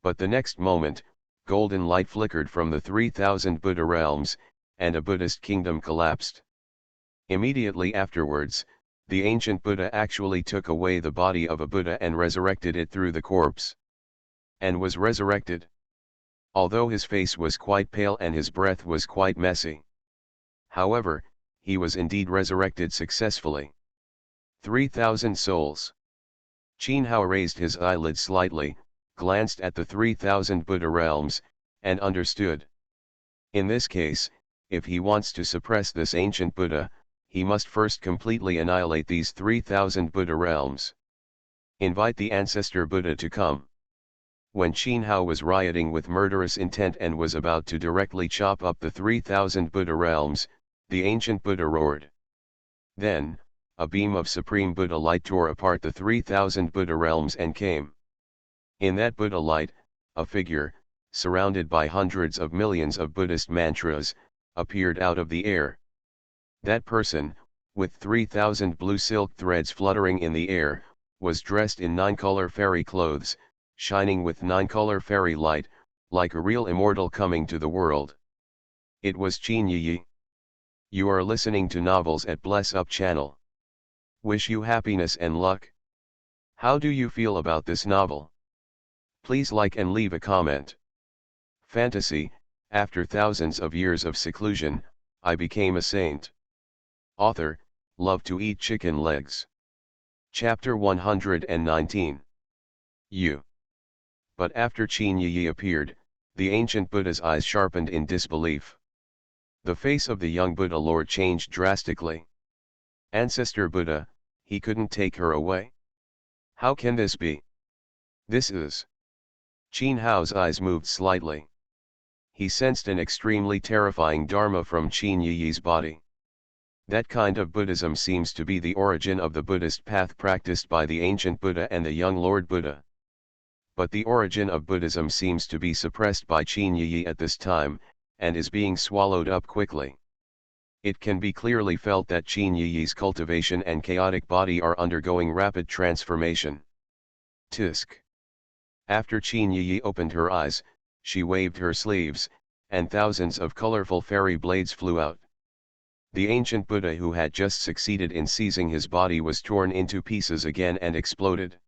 But the next moment, golden light flickered from the 3,000 Buddha realms, and a Buddhist kingdom collapsed. Immediately afterwards, the ancient Buddha actually took away the body of a Buddha and resurrected it through the corpse. And was resurrected. Although his face was quite pale and his breath was quite messy. However, he was indeed resurrected successfully. 3,000 souls. Qin Hao raised his eyelids slightly, glanced at the 3,000 Buddha realms, and understood. In this case, if he wants to suppress this ancient Buddha, he must first completely annihilate these 3,000 Buddha realms. Invite the ancestor Buddha to come. When Qin Hao was rioting with murderous intent and was about to directly chop up the 3,000 Buddha realms, the ancient Buddha roared. Then, a beam of supreme Buddha light tore apart the 3,000 Buddha realms and came. In that Buddha light, a figure, surrounded by hundreds of millions of Buddhist mantras, appeared out of the air. That person, with 3,000 blue silk threads fluttering in the air, was dressed in 9-color fairy clothes, shining with 9-color fairy light, like a real immortal coming to the world. It was Qin Yi. You are listening to Novels at Bless Up channel. Wish you happiness and luck. How do you feel about this novel? Please like and leave a comment. Fantasy, after thousands of years of seclusion, I became a saint. Author, love to eat chicken legs. Chapter 119. You. But after Qin Yi appeared, the ancient Buddha's eyes sharpened in disbelief. The face of the young Buddha Lord changed drastically. Ancestor Buddha, he couldn't take her away? How can this be? This is... Qin Hao's eyes moved slightly. He sensed an extremely terrifying dharma from Qin Yi's body. That kind of Buddhism seems to be the origin of the Buddhist path practiced by the ancient Buddha and the young Lord Buddha. But the origin of Buddhism seems to be suppressed by Qin Yi at this time, and is being swallowed up quickly. It can be clearly felt that Qin Yi's cultivation and chaotic body are undergoing rapid transformation. Tisk. After Qin Yi opened her eyes, she waved her sleeves, and thousands of colorful fairy blades flew out. The ancient Buddha who had just succeeded in seizing his body was torn into pieces again and exploded.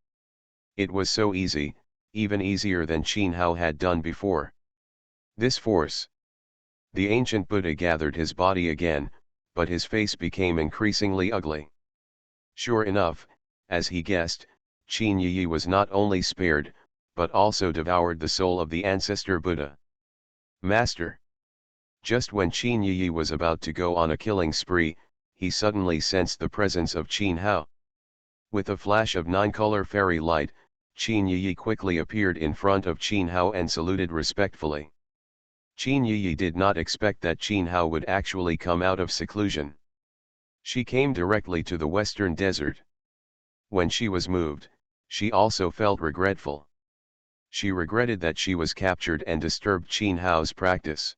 It was so easy, even easier than Qin Hao had done before. This force. The ancient Buddha gathered his body again, but his face became increasingly ugly. Sure enough, as he guessed, Qin Yi was not only spared, but also devoured the soul of the ancestor Buddha. Master. Just when Qin Yi was about to go on a killing spree, he suddenly sensed the presence of Qin Hao. With a flash of 9-color fairy light, Qin Yi quickly appeared in front of Qin Hao and saluted respectfully. Qin Yi did not expect that Qin Hao would actually come out of seclusion. She came directly to the western desert. When she was moved, she also felt regretful. She regretted that she was captured and disturbed Qin Hao's practice.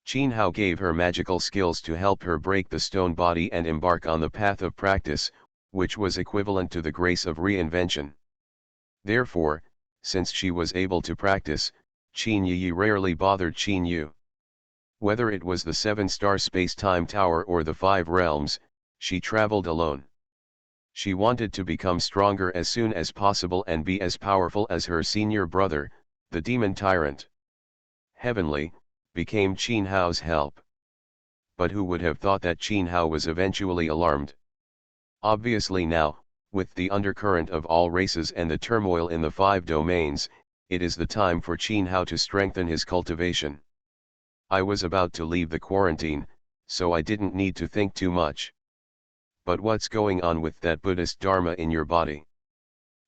Qin Hao gave her magical skills to help her break the stone body and embark on the path of practice, which was equivalent to the grace of reinvention. Therefore, since she was able to practice, Qin Yi rarely bothered Qin Yu. Whether it was the 7-star space-time tower or the 5 realms, she traveled alone. She wanted to become stronger as soon as possible and be as powerful as her senior brother, the demon tyrant. Heavenly, became Qin Hao's help. But who would have thought that Qin Hao was eventually alarmed? Obviously now, with the undercurrent of all races and the turmoil in the 5 domains, it is the time for Qin Hao to strengthen his cultivation. I was about to leave the quarantine, so I didn't need to think too much. But what's going on with that Buddhist Dharma in your body?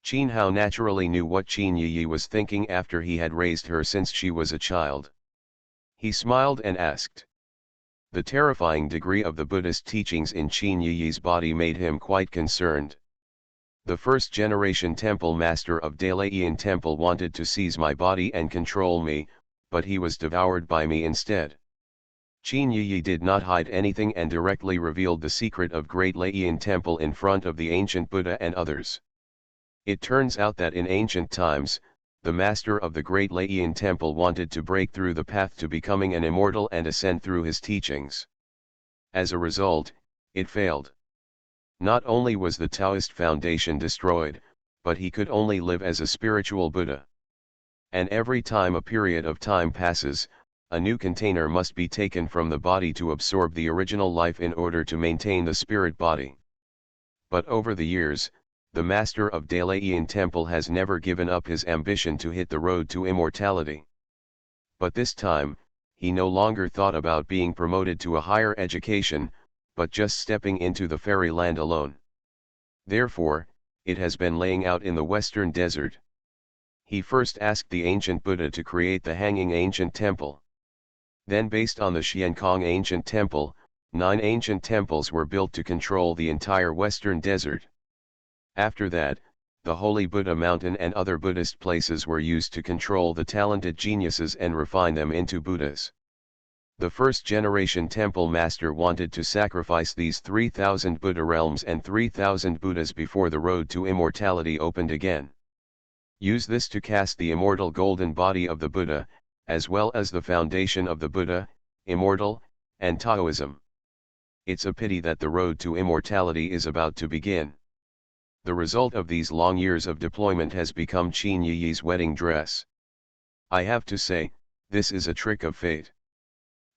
Qin Hao naturally knew what Qin Yi was thinking after he had raised her since she was a child. He smiled and asked. The terrifying degree of the Buddhist teachings in Qin Yi's body made him quite concerned. The first-generation temple master of Dalian Temple wanted to seize my body and control me, but he was devoured by me instead. Qin Yi did not hide anything and directly revealed the secret of Great Laiyan Temple in front of the ancient Buddha and others. It turns out that in ancient times, the master of the Great Laiyan Temple wanted to break through the path to becoming an immortal and ascend through his teachings. As a result, it failed. Not only was the Taoist foundation destroyed, but he could only live as a spiritual Buddha. And every time a period of time passes, a new container must be taken from the body to absorb the original life in order to maintain the spirit body. But over the years, the master of Dalian Temple has never given up his ambition to hit the road to immortality. But this time, he no longer thought about being promoted to a higher education, but just stepping into the fairyland alone. Therefore, it has been laying out in the western desert. He first asked the ancient Buddha to create the hanging ancient temple. Then based on the Xiankong ancient temple, 9 ancient temples were built to control the entire western desert. After that, the Holy Buddha Mountain and other Buddhist places were used to control the talented geniuses and refine them into Buddhas. The first-generation temple master wanted to sacrifice these 3,000 Buddha realms and 3,000 Buddhas before the road to immortality opened again. Use this to cast the immortal golden body of the Buddha, as well as the foundation of the Buddha, immortal, and Taoism. It's a pity that the road to immortality is about to begin. The result of these long years of deployment has become Qin Yi's wedding dress. I have to say, this is a trick of fate.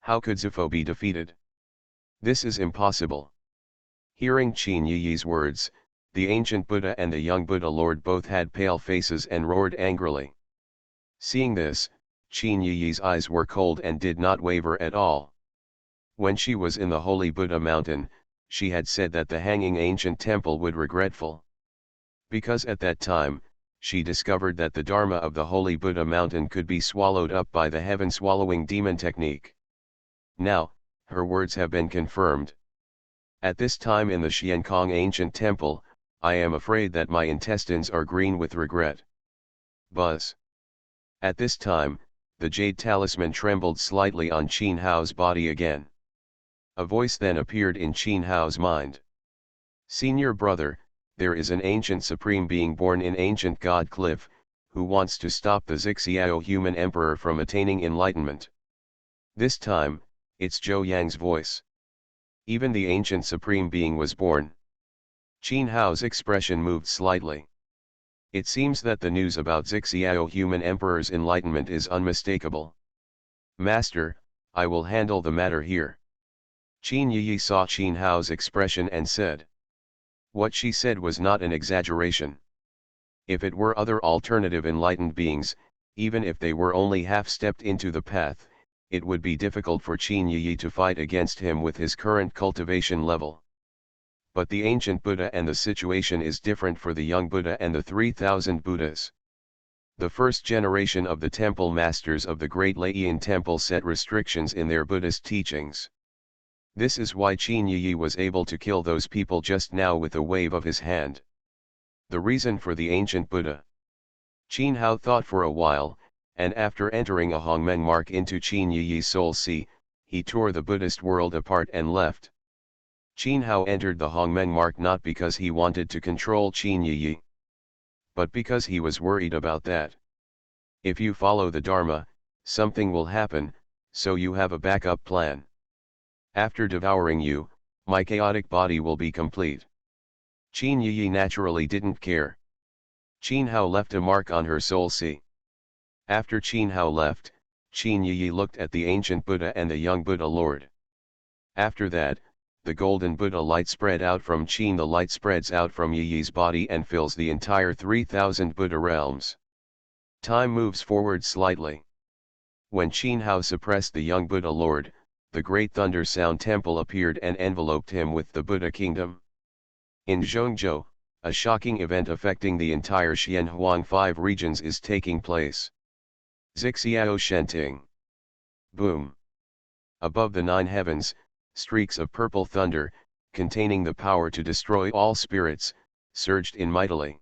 How could Zifo be defeated? This is impossible. Hearing Qin Yi's words, the ancient Buddha and the young Buddha Lord both had pale faces and roared angrily. Seeing this, Qin Yi's eyes were cold and did not waver at all. When she was in the Holy Buddha Mountain, she had said that the hanging ancient temple would regretful. Because at that time, she discovered that the Dharma of the Holy Buddha Mountain could be swallowed up by the heaven-swallowing demon technique. Now, her words have been confirmed. At this time in the Xiankong ancient temple, I am afraid that my intestines are green with regret. Buzz. At this time, the jade talisman trembled slightly on Qin Hao's body again. A voice then appeared in Qin Hao's mind. Senior brother, there is an ancient supreme being born in ancient God Cliff, who wants to stop the Zixiao human emperor from attaining enlightenment. This time, it's Zhou Yang's voice. Even the ancient supreme being was born. Qin Hao's expression moved slightly. It seems that the news about Zixiao human emperor's enlightenment is unmistakable. Master, I will handle the matter here. Qin Yi saw Qin Hao's expression and said. What she said was not an exaggeration. If it were other alternative enlightened beings, even if they were only half-stepped into the path, it would be difficult for Qin Yi to fight against him with his current cultivation level. But the ancient Buddha and the situation is different for the young Buddha and the 3,000 Buddhas. The first generation of the temple masters of the Great Laiyan Temple set restrictions in their Buddhist teachings. This is why Qin Yi was able to kill those people just now with a wave of his hand. The reason for the ancient Buddha. Qin Hao thought for a while, and after entering a Hongmeng mark into Qin Yi's soul sea, he tore the Buddhist world apart and left. Qin Hao entered the Hongmeng mark not because he wanted to control Qin Yi, but because he was worried about that. If you follow the Dharma, something will happen, so you have a backup plan. After devouring you, my chaotic body will be complete. Qin Yi naturally didn't care. Qin Hao left a mark on her soul sea. After Qin Hao left, Qin Yi looked at the ancient Buddha and the young Buddha Lord. After that, the golden Buddha light spread out from Qin. The light spreads out from Yi's body and fills the entire 3000 Buddha realms. Time moves forward slightly. When Qin Hao suppressed the young Buddha Lord, the great thunder sound temple appeared and enveloped him with the Buddha kingdom. In Zhongzhou, a shocking event affecting the entire Xianhuang 5 regions is taking place. Zixiao Shenting. Boom. Above the 9 heavens, streaks of purple thunder, containing the power to destroy all spirits, surged in mightily.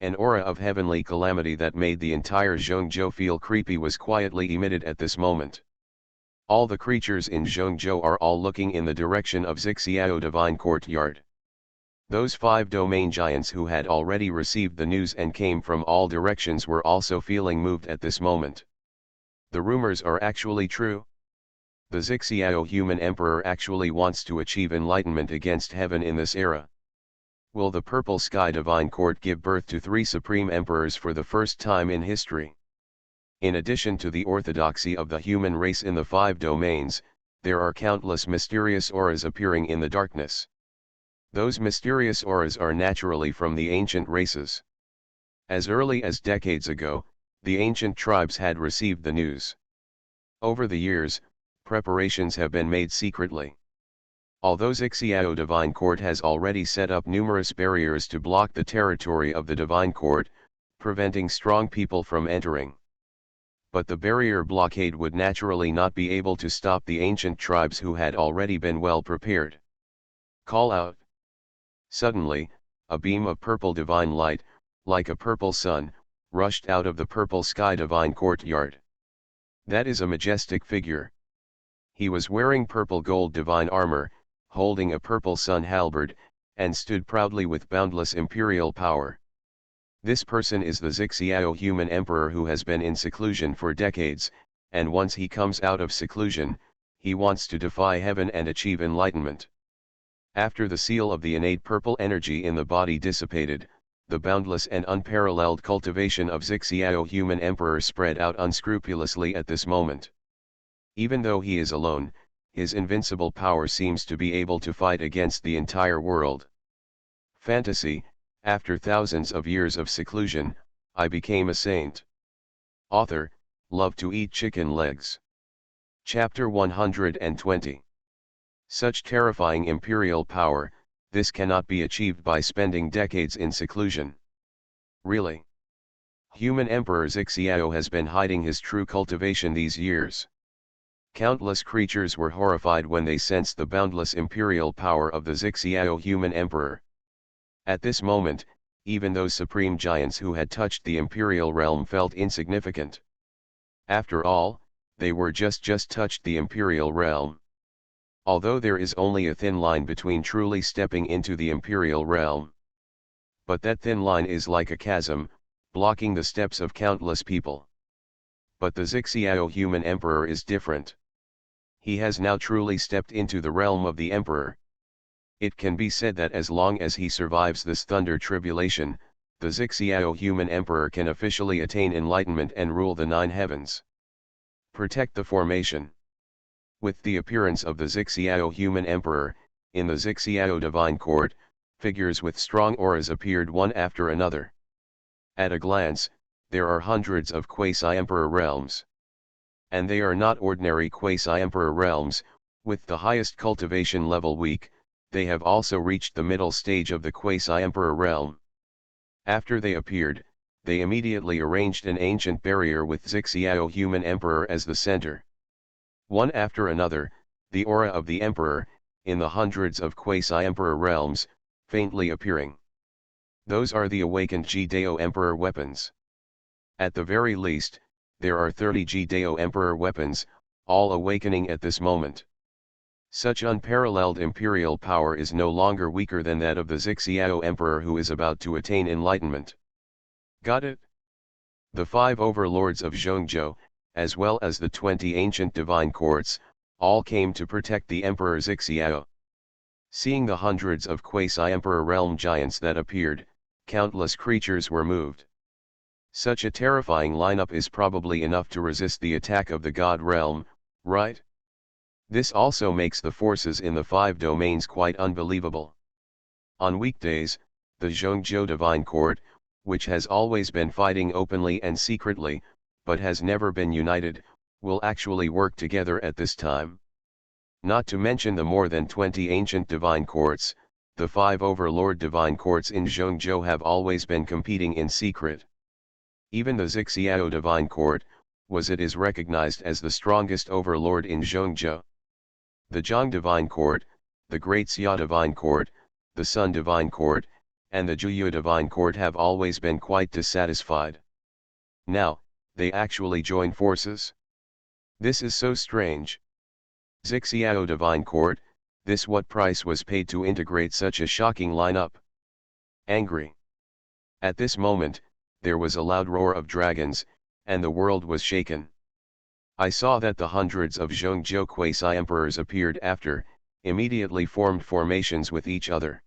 An aura of heavenly calamity that made the entire Zhongzhou feel creepy was quietly emitted at this moment. All the creatures in Zhongzhou are all looking in the direction of Zixiao Divine Courtyard. Those 5 domain giants who had already received the news and came from all directions were also feeling moved at this moment. The rumors are actually true. The Zixiao human emperor actually wants to achieve enlightenment against heaven in this era. Will the Purple Sky Divine Court give birth to 3 supreme emperors for the first time in history? In addition to the orthodoxy of the human race in the 5 domains, there are countless mysterious auras appearing in the darkness. Those mysterious auras are naturally from the ancient races. As early as decades ago, the ancient tribes had received the news. Over the years, preparations have been made secretly. Although Zixiao Divine Court has already set up numerous barriers to block the territory of the Divine Court, preventing strong people from entering. But the barrier blockade would naturally not be able to stop the ancient tribes who had already been well prepared. Call out. Suddenly, a beam of purple divine light, like a purple sun, rushed out of the Purple Sky Divine Courtyard. That is a majestic figure. He was wearing purple gold divine armor, holding a purple sun halberd, and stood proudly with boundless imperial power. This person is the Zixiao human emperor who has been in seclusion for decades, and once he comes out of seclusion, he wants to defy heaven and achieve enlightenment. After the seal of the innate purple energy in the body dissipated, the boundless and unparalleled cultivation of Zixiao human emperor spread out unscrupulously at this moment. Even though he is alone, his invincible power seems to be able to fight against the entire world. Fantasy. After thousands of years of seclusion, I became a saint. Author, love to eat chicken legs. Chapter 120. Such terrifying imperial power, this cannot be achieved by spending decades in seclusion. Really? Human Emperor Zixiao has been hiding his true cultivation these years. Countless creatures were horrified when they sensed the boundless imperial power of the Zixiao human emperor. At this moment, even those supreme giants who had touched the imperial realm felt insignificant. After all, they were just touched the imperial realm. Although there is only a thin line between truly stepping into the imperial realm. But that thin line is like a chasm, blocking the steps of countless people. But the Zixiao human emperor is different. He has now truly stepped into the realm of the emperor. It can be said that as long as he survives this thunder tribulation, the Zixiao human emperor can officially attain enlightenment and rule the 9 heavens. Protect the formation. With the appearance of the Zixiao human emperor, in the Zixiao divine court, figures with strong auras appeared one after another. At a glance, there are hundreds of quasi-emperor realms. And they are not ordinary quasi-emperor realms, with the highest cultivation level weak, they have also reached the middle stage of the quasi-emperor realm. After they appeared, they immediately arranged an ancient barrier with Zixiao human emperor as the center. One after another, the aura of the emperor, in the hundreds of quasi-emperor realms, faintly appearing. Those are the awakened Ji-Dao emperor weapons. At the very least, there are 30 G-Dao Emperor weapons, all awakening at this moment. Such unparalleled imperial power is no longer weaker than that of the Xiao Emperor who is about to attain enlightenment. Got it? The 5 overlords of Zhongzhou, as well as the 20 ancient divine courts, all came to protect the Emperor Xiao. Seeing the hundreds of quasi-emperor realm giants that appeared, countless creatures were moved. Such a terrifying lineup is probably enough to resist the attack of the God realm, right? This also makes the forces in the 5 domains quite unbelievable. On weekdays, the Zhongzhou Divine Court, which has always been fighting openly and secretly, but has never been united, will actually work together at this time. Not to mention the more than 20 ancient divine courts, the 5 overlord divine courts in Zhongzhou have always been competing in secret. Even the Xiao Divine Court, is recognized as the strongest overlord in Zhongzhou. The Zhang Divine Court, the Great Xia Divine Court, the Sun Divine Court, and the Juyu Divine Court have always been quite dissatisfied. Now, they actually join forces? This is so strange. Xiao Divine Court, this what price was paid to integrate such a shocking lineup? Angry. At this moment, there was a loud roar of dragons, and the world was shaken. I saw that the hundreds of Zhongzhou quasi-emperors appeared immediately formed formations with each other.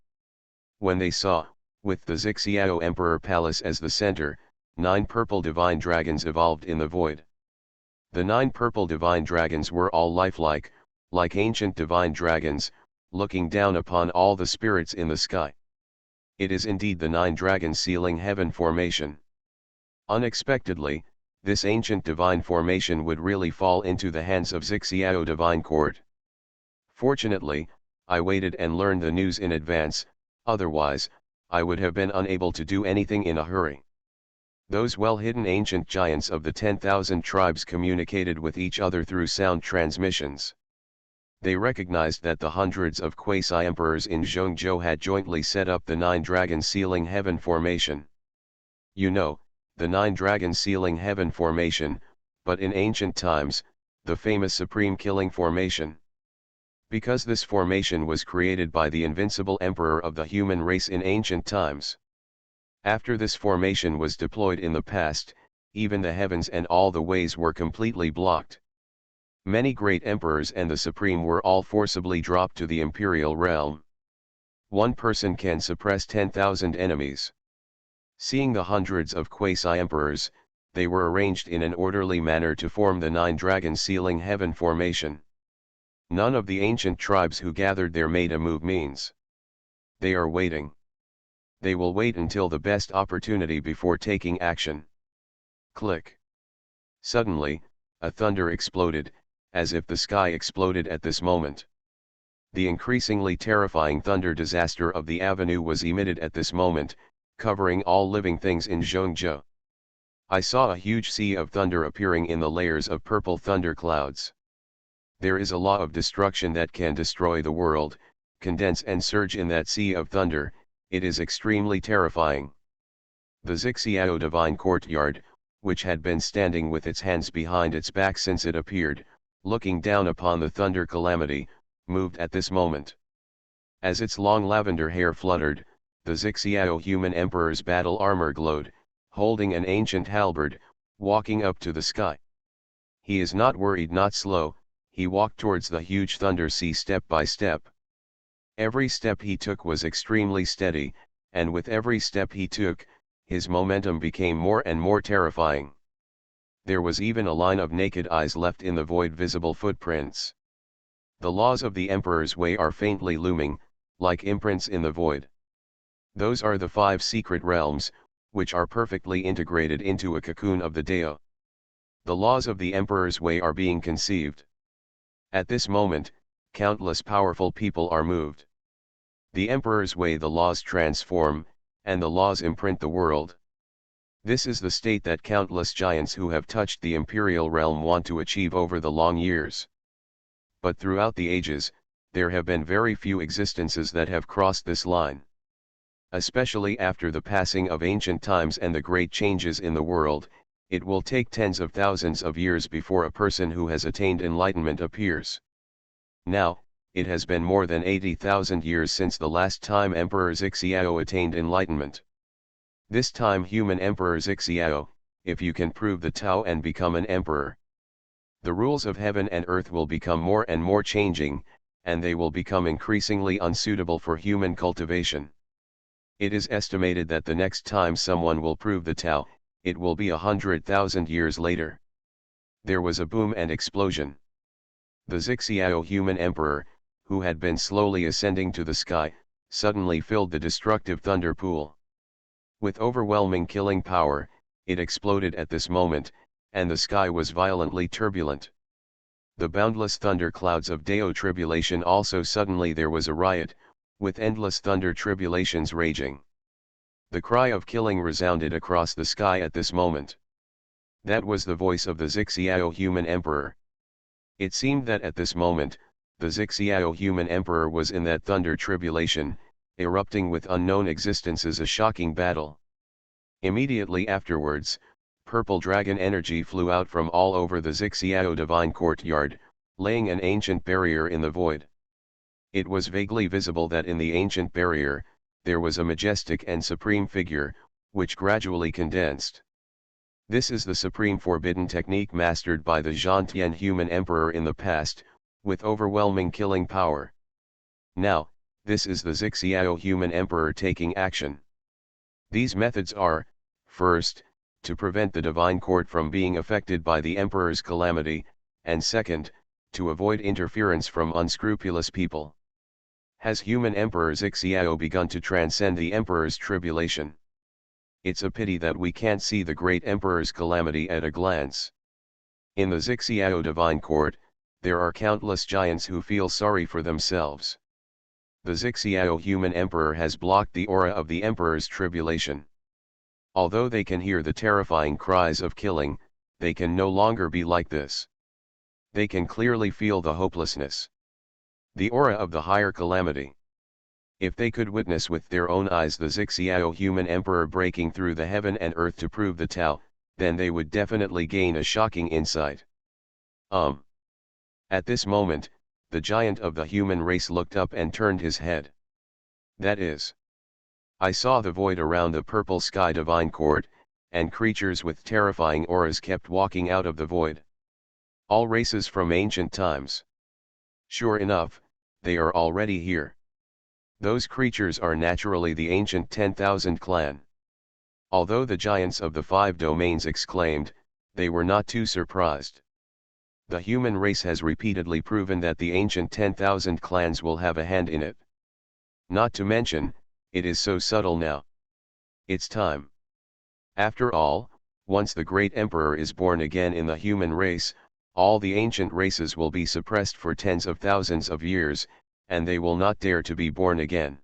When they saw, with the Xiao Emperor Palace as the center, 9 purple divine dragons evolved in the void. The 9 purple divine dragons were all lifelike, like ancient divine dragons, looking down upon all the spirits in the sky. It is indeed the 9 dragons sealing heaven formation. Unexpectedly, this ancient divine formation would really fall into the hands of Xiao Divine Court. Fortunately, I waited and learned the news in advance, otherwise, I would have been unable to do anything in a hurry. Those well-hidden ancient giants of the 10,000 tribes communicated with each other through sound transmissions. They recognized that the hundreds of quasi-emperors in Zhongzhou had jointly set up the 9 dragons sealing heaven formation. You know, the 9 dragons sealing heaven formation, but in ancient times, the famous supreme killing formation. Because this formation was created by the invincible emperor of the human race in ancient times. After this formation was deployed in the past, even the heavens and all the ways were completely blocked. Many great emperors and the supreme were all forcibly dropped to the imperial realm. One person can suppress 10,000 enemies. Seeing the hundreds of quasi-emperors, they were arranged in an orderly manner to form the 9 dragons sealing heaven formation. None of the ancient tribes who gathered there made a move means. They are waiting. They will wait until the best opportunity before taking action. Click. Suddenly, a thunder exploded, as if the sky exploded at this moment. The increasingly terrifying thunder disaster of the avenue was emitted at this moment, covering all living things in Zhongzhou. I saw a huge sea of thunder appearing in the layers of purple thunder clouds. There is a law of destruction that can destroy the world, condense and surge in that sea of thunder. It is extremely terrifying. The Xiao Divine Courtyard, which had been standing with its hands behind its back since it appeared, looking down upon the thunder calamity, moved at this moment. As its long lavender hair fluttered, the Xiao human emperor's battle armor glowed, holding an ancient halberd, walking up to the sky. He is not worried, not slow, he walked towards the huge thunder sea step by step. Every step he took was extremely steady, and with every step he took, his momentum became more and more terrifying. There was even a line of naked eyes left in the void, visible footprints. The laws of the Emperor's Way are faintly looming, like imprints in the void. Those are the 5 secret realms, which are perfectly integrated into a cocoon of the Dao. The laws of the Emperor's Way are being conceived. At this moment, countless powerful people are moved. The Emperor's Way, the laws transform, and the laws imprint the world. This is the state that countless giants who have touched the imperial realm want to achieve over the long years. But throughout the ages, there have been very few existences that have crossed this line. Especially after the passing of ancient times and the great changes in the world, it will take tens of thousands of years before a person who has attained enlightenment appears. Now, it has been more than 80,000 years since the last time Emperor Xiao attained enlightenment. This time human Emperor Xiao, if you can prove the Tao and become an emperor, the rules of heaven and earth will become more and more changing, and they will become increasingly unsuitable for human cultivation. It is estimated that the next time someone will prove the Tao, it will be 100,000 years later. There was a boom and explosion. The Xiao human emperor, who had been slowly ascending to the sky, suddenly filled the destructive thunder pool. With overwhelming killing power, it exploded at this moment, and the sky was violently turbulent. The boundless thunder clouds of Dao tribulation also suddenly there was a riot, with endless thunder tribulations raging. The cry of killing resounded across the sky at this moment. That was the voice of the Xiao human emperor. It seemed that at this moment, the Xiao human emperor was in that thunder tribulation, erupting with unknown existences a shocking battle. Immediately afterwards, purple dragon energy flew out from all over the Xiao divine courtyard, laying an ancient barrier in the void. It was vaguely visible that in the ancient barrier, there was a majestic and supreme figure, which gradually condensed. This is the supreme forbidden technique mastered by the Zhantian human emperor in the past, with overwhelming killing power. Now, this is the Xiao human emperor taking action. These methods are, first, to prevent the divine court from being affected by the emperor's calamity, and second, to avoid interference from unscrupulous people. Has human emperor Xiao begun to transcend the emperor's tribulation? It's a pity that we can't see the great emperor's calamity at a glance. In the Xiao divine court, there are countless giants who feel sorry for themselves. The Xiao human emperor has blocked the aura of the emperor's tribulation. Although they can hear the terrifying cries of killing, they can no longer be like this. They can clearly feel the hopelessness, the aura of the higher calamity. If they could witness with their own eyes the Xiao human emperor breaking through the heaven and earth to prove the Tao, then they would definitely gain a shocking insight. At this moment, the giant of the human race looked up and turned his head. That is, I saw the void around the purple sky divine court, and creatures with terrifying auras kept walking out of the void. All races from ancient times. Sure enough, they are already here. Those creatures are naturally the ancient 10,000 clan. Although the giants of the 5 domains exclaimed, they were not too surprised. The human race has repeatedly proven that the ancient 10,000 clans will have a hand in it. Not to mention, it is so subtle now. It's time. After all, once the great emperor is born again in the human race, all the ancient races will be suppressed for tens of thousands of years, and they will not dare to be born again.